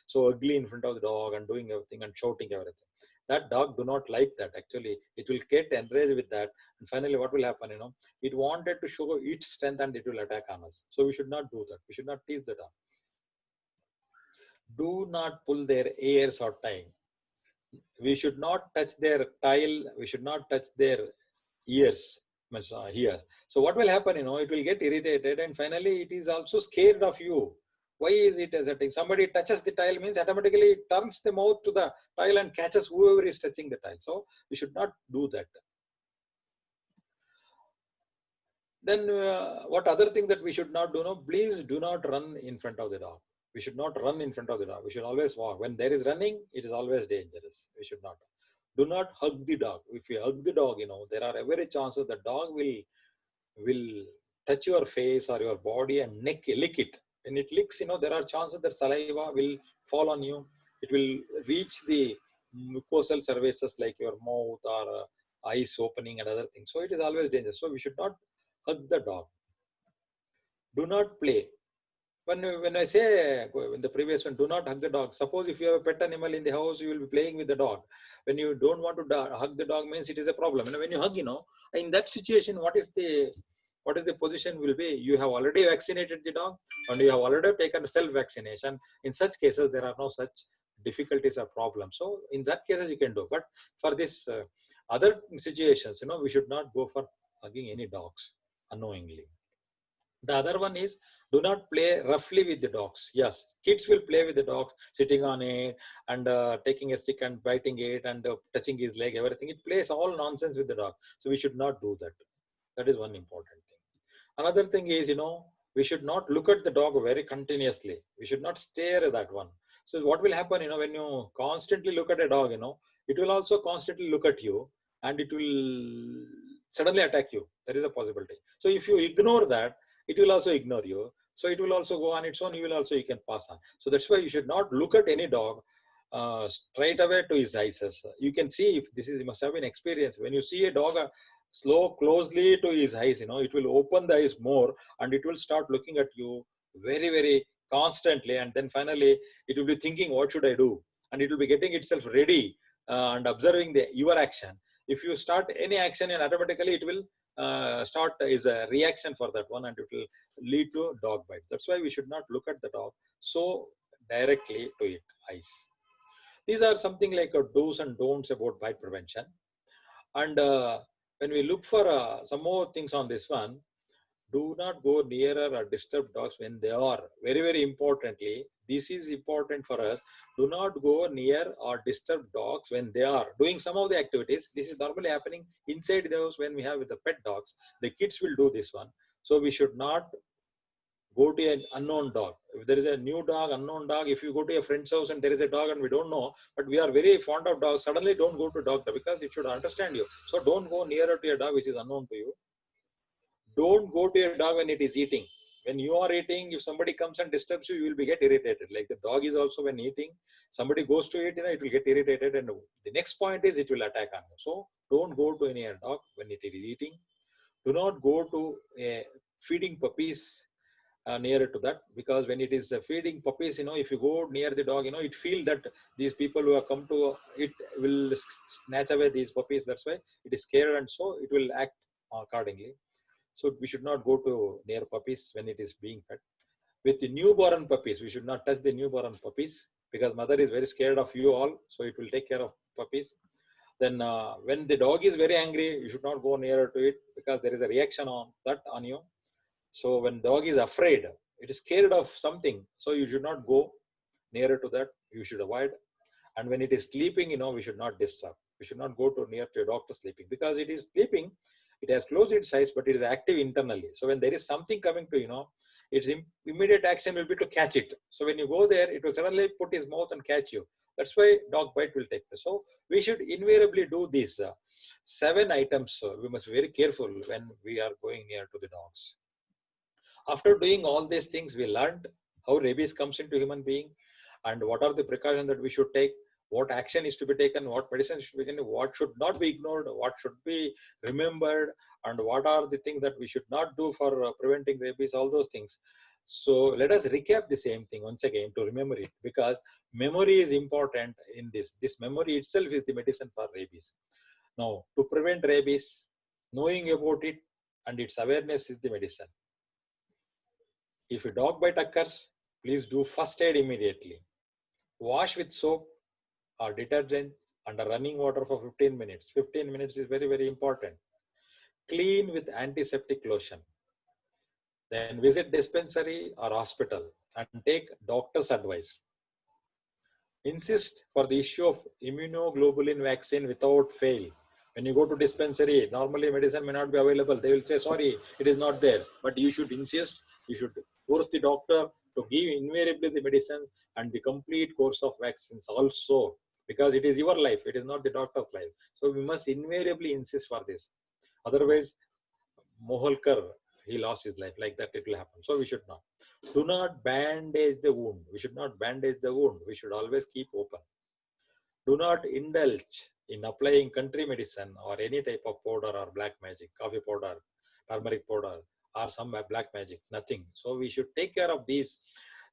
so ugly in front of the dog and doing everything and shouting everything. That dog do not like that. Actually, it will get enraged with that, and finally what will happen, it wanted to show its strength and it will attack on us. So we should not do that. We should not tease the dog. Do not pull their ears or tail. We should not touch their tail. We should not touch their ears here. So what will happen, it will get irritated, and finally it is also scared of you. Why is it as a thing? Somebody touches the tile means automatically it turns the mouth to the tile and catches whoever is touching the tile. So we should not do that. Then what other thing that we should not do? Please do not run in front of the dog. We should not run in front of the dog. We should always walk. When there is running, it is always dangerous. We should not. Do not hug the dog. If you hug the dog, there are every chances the dog will touch your face or your body and lick it. When it licks, there are chances that saliva will fall on you. It will reach the mucosal surfaces like your mouth or eyes opening and other things. So it is always dangerous. So we should not hug the dog. Do not play. When I say in the previous one, do not hug the dog. Suppose if you have a pet animal in the house, you will be playing with the dog. When you don't want to hug the dog, means it is a problem. And when you hug, in that situation, what is the position will be? You have already vaccinated the dog, and you have already taken self-vaccination. In such cases, there are no such difficulties or problems. So in that cases, you can do. But for this other situations, we should not go for hugging any dogs unknowingly. The other one is, do not play roughly with the dogs. Yes, kids will play with the dogs, sitting on it and taking a stick and biting it and touching his leg, everything. It plays all nonsense with the dog. So we should not do that. That is one important thing. Another thing is, we should not look at the dog very continuously. We should not stare at that one. So what will happen, when you constantly look at a dog, it will also constantly look at you and it will suddenly attack you. There is a possibility. So if you ignore that, it will also ignore you. So it will also go on its own. You can pass on. So that's why you should not look at any dog straight away to his eyes. You can see, if this is, you must have been experienced. When you see a dog closely to his eyes, it will open the eyes more and it will start looking at you very, very constantly. And then finally, it will be thinking, what should I do? And it will be getting itself ready and observing your action. If you start any action, and automatically it will start is a reaction for that one, and it will lead to dog bite. That's why we should not look at the dog so directly to its eyes. These are something like do's and don'ts about bite prevention. And when we look for some more things on this one, do not go nearer or disturb dogs when they are. Very, very importantly, this is important for us. Do not go near or disturb dogs when they are doing some of the activities. This is normally happening inside the house when we have with the pet dogs. The kids will do this one. So we should not go to an unknown dog. If there is a new dog, unknown dog, if you go to a friend's house and there is a dog and we don't know, but we are very fond of dogs, suddenly don't go to dog because it should understand you. So don't go nearer to a dog which is unknown to you. Don't go to a dog when it is eating. When you are eating, if somebody comes and disturbs you, you will get irritated. Like the dog is also, when eating, somebody goes to it, it will get irritated, and the next point is it will attack on you. So don't go to any dog when it is eating. Do not go to feeding puppies nearer to that, because when it is feeding puppies, if you go near the dog, it feels that these people who have come to it will snatch away these puppies. That's why it is scared, and so it will act accordingly. So we should not go to near puppies when it is being fed. With the newborn puppies, we should not touch the newborn puppies, because mother is very scared of you all, so it will take care of puppies. Then when the dog is very angry, you should not go nearer to it, because there is a reaction on you. So when dog is afraid, it is scared of something, so you should not go nearer to that. You should avoid. And when it is sleeping, we should not disturb. We should not go to near to a dog to sleeping, because it is sleeping. It has closed its eyes, but it is active internally. So when there is something coming to, its immediate action will be to catch it. So when you go there, it will suddenly put his mouth and catch you. That's why dog bite will take place. So we should invariably do these 7 items. We must be very careful when we are going near to the dogs. After doing all these things, we learned how rabies comes into human being, and what are the precautions that we should take, what action is to be taken, what medicine should be taken, what should not be ignored, what should be remembered, and what are the things that we should not do for preventing rabies, all those things. So let us recap the same thing once again to remember it, because memory is important in this. This memory itself is the medicine for rabies. Now, to prevent rabies, knowing about it and its awareness is the medicine. If a dog bite occurs, please do first aid immediately. Wash with soap or detergent under running water for 15 minutes. 15 minutes is very, very important. Clean with antiseptic lotion. Then visit dispensary or hospital and take doctor's advice. Insist for the issue of immunoglobulin vaccine without fail. When you go to dispensary, normally medicine may not be available. They will say, sorry, it is not there. But you should insist, you should force the doctor to give invariably the medicines and the complete course of vaccines also, because it is your life, it is not the doctor's life. So we must invariably insist for this. Otherwise, Moholkar, he lost his life, like that it will happen. So we should not. Do not bandage the wound. We should not bandage the wound. We should always keep open. Do not indulge in applying country medicine or any type of powder or black magic, coffee powder, turmeric powder, or some black magic, nothing. So we should take care of these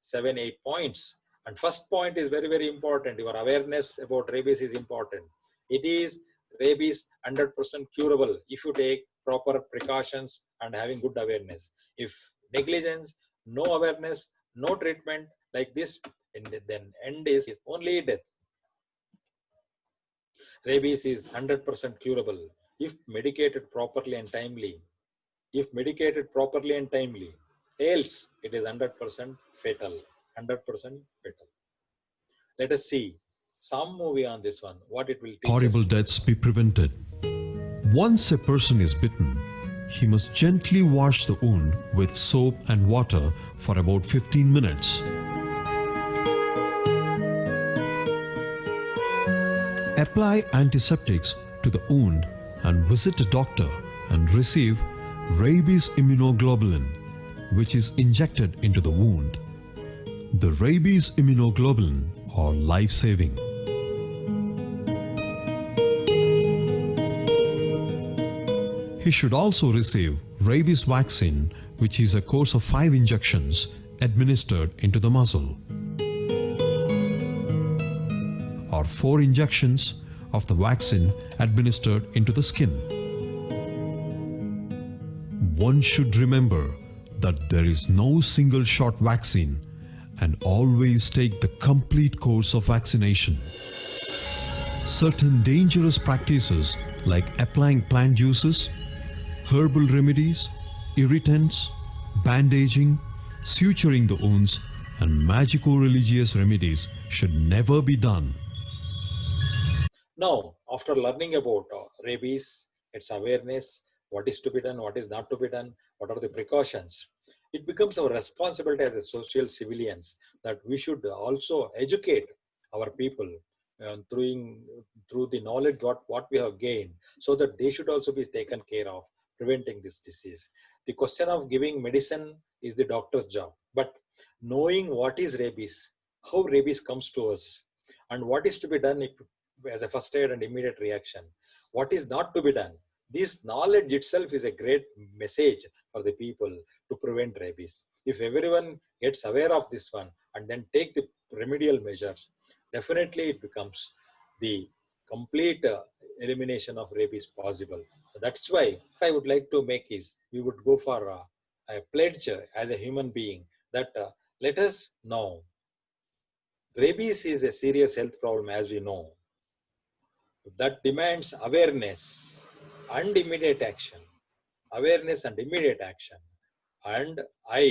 7, 8 points. And first point is very, very important. Your awareness about rabies is important. It is rabies 100% curable if you take proper precautions and having good awareness. If negligence, no awareness, no treatment like this, then end is only death. Rabies is 100% curable if medicated properly and timely. If medicated properly and timely, else it is 100% fatal. 100% fatal. Let us see some movie on this one, what it will teach Horrible us. deaths be prevented. Once a person is bitten, he must gently wash the wound with soap and water for about 15 minutes. Apply antiseptics to the wound and visit a doctor and receive rabies immunoglobulin, which is injected into the wound. The rabies immunoglobulin are life-saving. He should also receive rabies vaccine, which is a course of 5 injections administered into the muzzle, or 4 injections of the vaccine administered into the skin. One should remember that there is no single shot vaccine, and always take the complete course of vaccination. Certain dangerous practices like applying plant juices, herbal remedies, irritants, bandaging, suturing the wounds, and magico-religious remedies should never be done. Now, after learning about rabies, its awareness, what is to be done, what is not to be done, what are the precautions, it becomes our responsibility as a social civilians that we should also educate our people through the knowledge what we have gained, so that they should also be taken care of preventing this disease. The question of giving medicine is the doctor's job, but knowing what is rabies, how rabies comes to us, and what is to be done as a first aid and immediate reaction, what is not to be done. This knowledge itself is a great message for the people to prevent rabies. If everyone gets aware of this one and then take the remedial measures, definitely it becomes the complete elimination of rabies possible. That's why I would like to make is we would go for a pledge as a human being that let us know rabies is a serious health problem, as we know, that demands awareness and immediate action. Awareness and immediate action. And I,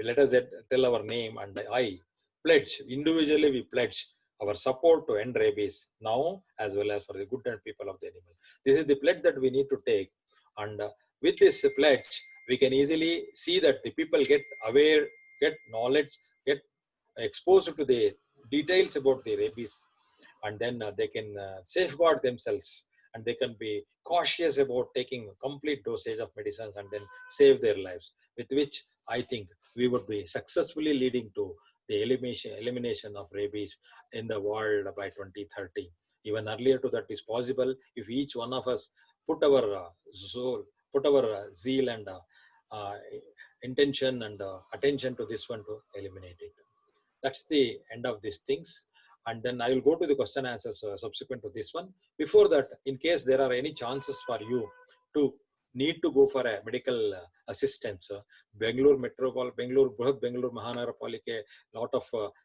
let us tell our name, and I pledge, individually we pledge our support to end rabies now as well as for the good and people of the animal. This is the pledge that we need to take. And with this pledge, we can easily see that the people get aware, get knowledge, get exposed to the details about the rabies, and then they can safeguard themselves, and they can be cautious about taking complete dosage of medicines and then save their lives, with which I think we would be successfully leading to the elimination of rabies in the world by 2030. Even earlier to that is possible if each one of us put our soul, put our zeal and uh, intention and attention to this one to eliminate it. That's the end of these things. And then I will go to the question answers subsequent to this one. Before that, in case there are any chances for you to need to go for a medical assistance, Bengaluru Bengaluru Mahanagarapalikhe, lot of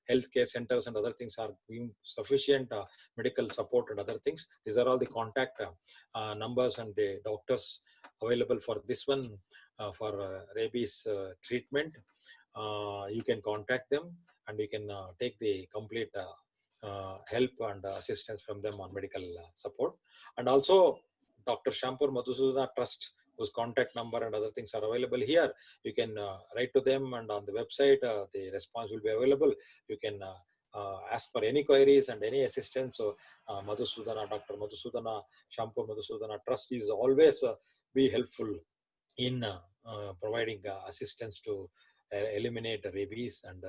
healthcare centers and other things are giving sufficient medical support and other things. These are all the contact numbers and the doctors available for this one for rabies treatment. You can contact them and you can take the complete help and assistance from them on medical support. And also Dr. Shampur Madhusudana Trust, whose contact number and other things are available here. You can write to them, and on the website the response will be available. You can ask for any queries and any assistance. So Dr. Madhusudana, Shampur Madhusudana Trust is always be helpful in providing assistance to eliminate rabies and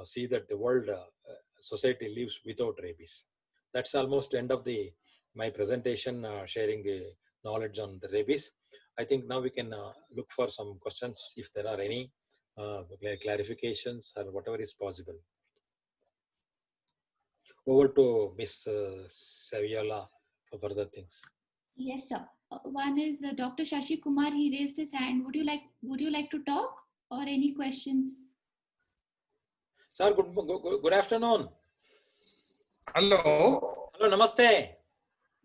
see that the world society lives without rabies. That's almost the end of my presentation, sharing the knowledge on the rabies. I think now we can look for some questions if there are any clarifications or whatever is possible. Over to Miss Saviola for further things. Yes, sir. One is Dr. Shashi Kumar. He raised his hand. Would you like to talk or any questions? Sir, good afternoon. Hello. Hello, namaste.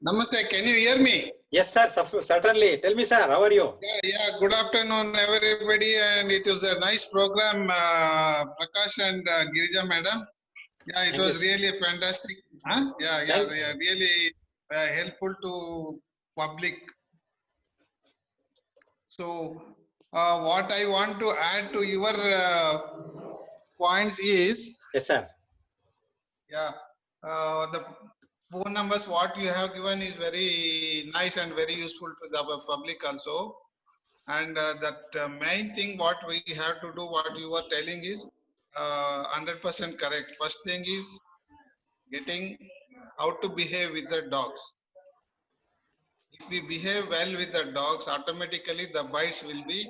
Namaste. Can you hear me? Yes, sir. Certainly. Tell me, sir, how are you? Yeah. Good afternoon, everybody. And it was a nice program, Prakash and Girija madam. Yeah, it was really fantastic. Huh? Yeah, really helpful to public. So, what I want to add to your points is, yes, sir. Yeah, the phone numbers what you have given is very nice and very useful to the public also. And that main thing what we have to do, what you are telling is 100% correct. First thing is getting how to behave with the dogs. If we behave well with the dogs, automatically the bites will be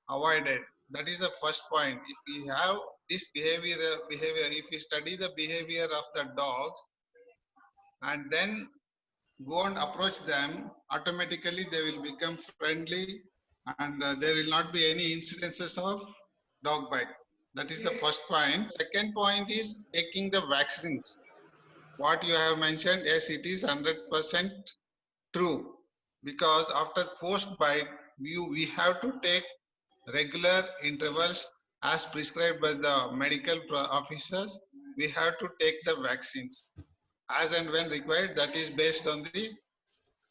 avoided. That is the first point. If we have this behavior, if we study the behavior of the dogs and then go and approach them, automatically they will become friendly and there will not be any incidences of dog bite. That is the first point. Second point is taking the vaccines. What you have mentioned, yes, it is 100% true, because after post bite, we have to take regular intervals as prescribed by the medical officers. We have to take the vaccines as and when required. That is based on the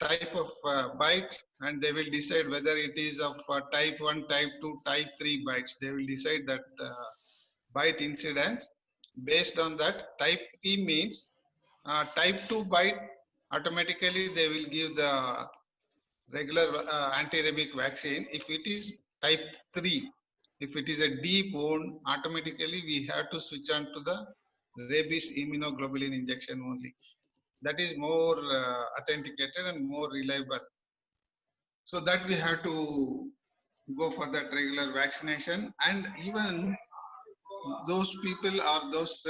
type of bite, and they will decide whether it is of type 1, type 2, type 3 bites. They will decide that bite incidence. Based on that, type 3 means type 2 bite, automatically they will give the regular anti-rabic vaccine. If it is type 3, if it is a deep wound, automatically we have to switch on to the rabies immunoglobulin injection only. That is more authenticated and more reliable. So that we have to go for that regular vaccination. And even those people or those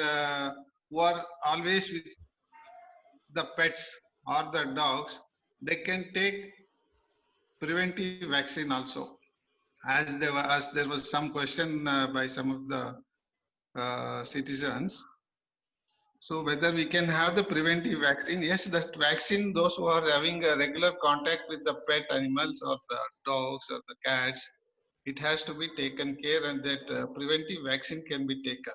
who are always with the pets or the dogs, they can take preventive vaccine also. As there was some question by some of the citizens. So whether we can have the preventive vaccine? Yes, that vaccine, those who are having a regular contact with the pet animals or the dogs or the cats, it has to be taken care, and that preventive vaccine can be taken,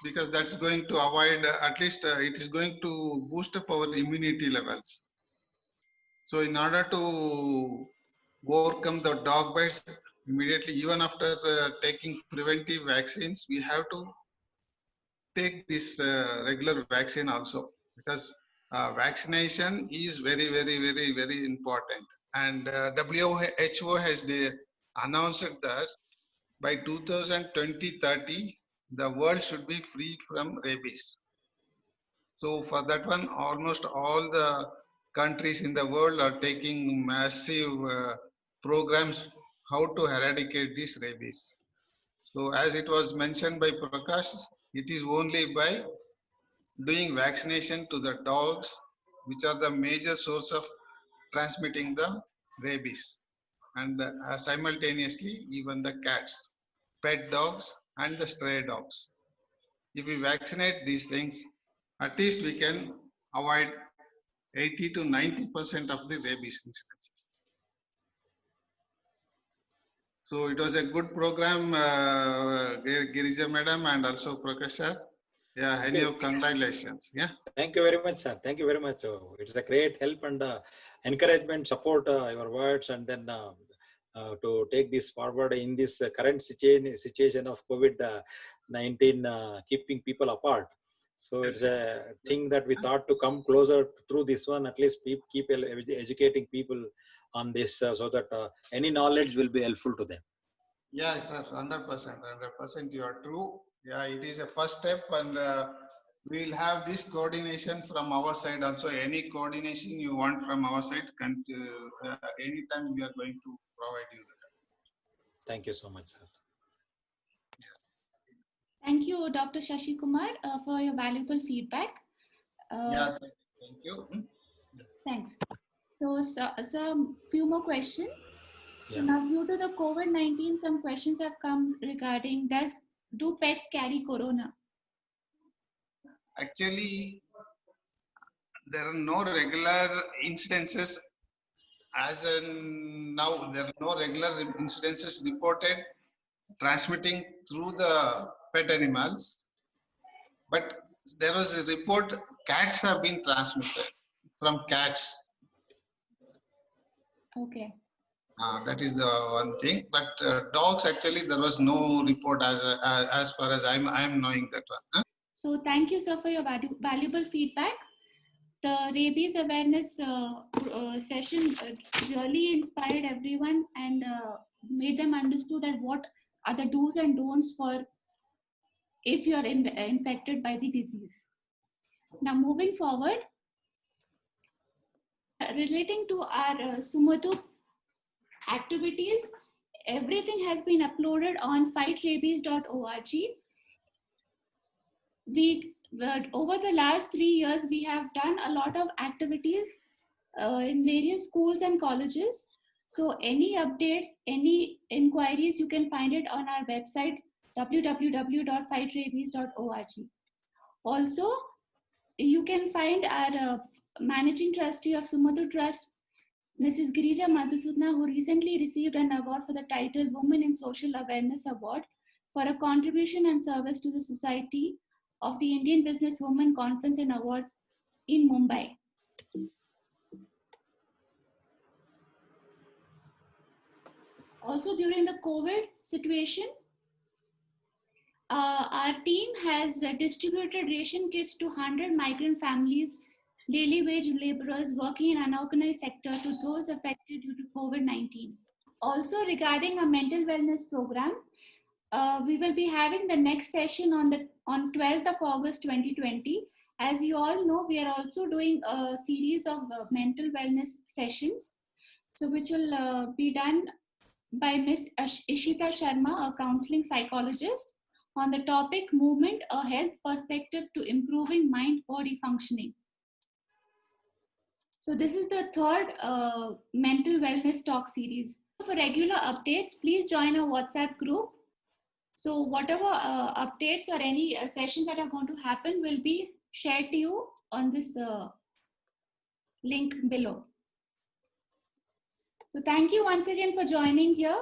because that's going to avoid, at least it is going to boost up our immunity levels. So in order to overcome the dog bites immediately, even after taking preventive vaccines, we have to take this regular vaccine also, because vaccination is very, very, very, very important. And WHO has announced that by 2020-30, the world should be free from rabies. So for that one, almost all the countries in the world are taking massive programs how to eradicate this rabies. So as it was mentioned by Prakash, it is only by doing vaccination to the dogs, which are the major source of transmitting the rabies, and simultaneously even the cats, pet dogs and the stray dogs. If we vaccinate these things, at least we can avoid 80 to 90% of the rabies incidences. So it was a good program, Girija madam and also Prakash sir. Yeah, anyhow, congratulations. Yeah. Thank you very much, sir. Thank you very much. It's a great help and encouragement, support your words, and then to take this forward in this current situation of COVID-19, keeping people apart. So it's a thing that we thought to come closer through this one, at least keep educating people on this so that any knowledge will be helpful to them. Yes, sir, 100%, you are true. Yeah, it is a first step, and we will have this coordination from our side also. Any coordination you want from our side, anytime we are going to provide you that. Thank you so much, sir. Yes. Thank you, Dr. Shashi Kumar, for your valuable feedback. Yeah, thank you. Thanks. So, some few more questions. Yeah. So now, due to the COVID-19, some questions have come regarding do pets carry corona? Actually, there are no regular incidences as in now. There are no regular incidences reported transmitting through the pet animals, but there was a report cats have been transmitted from cats. Okay. That is the one thing. But dogs, actually, there was no report as far as I'm knowing that one. Huh? So thank you, sir, for your valuable feedback. The rabies awareness session really inspired everyone and made them understood that what are the do's and don'ts for if you are infected by the disease. Now, moving forward, relating to our Sumato activities, everything has been uploaded on fightrabies.org. Over the last 3 years, we have done a lot of activities in various schools and colleges. So any updates, any inquiries, you can find it on our website, www.fightrabies.org. Also, you can find our managing trustee of Sumato Trust, Mrs. Girija Madhusudana, who recently received an award for the title Women in Social Awareness Award for a contribution and service to the Society of the Indian Business Women Conference and Awards in Mumbai. Also, during the COVID situation, our team has distributed ration kits to 100 migrant families, daily wage laborers working in unorganized sector, to those affected due to COVID-19. Also, regarding a mental wellness program, we will be having the next session on 12th of August 2020. As you all know, we are also doing a series of mental wellness sessions. So which will be done by Ms. Ishita Sharma, a counseling psychologist, on the topic movement, a health perspective to improving mind-body functioning. So this is the third mental wellness talk series. For regular updates, please join our WhatsApp group. So whatever updates or any sessions that are going to happen will be shared to you on this link below. So thank you once again for joining here.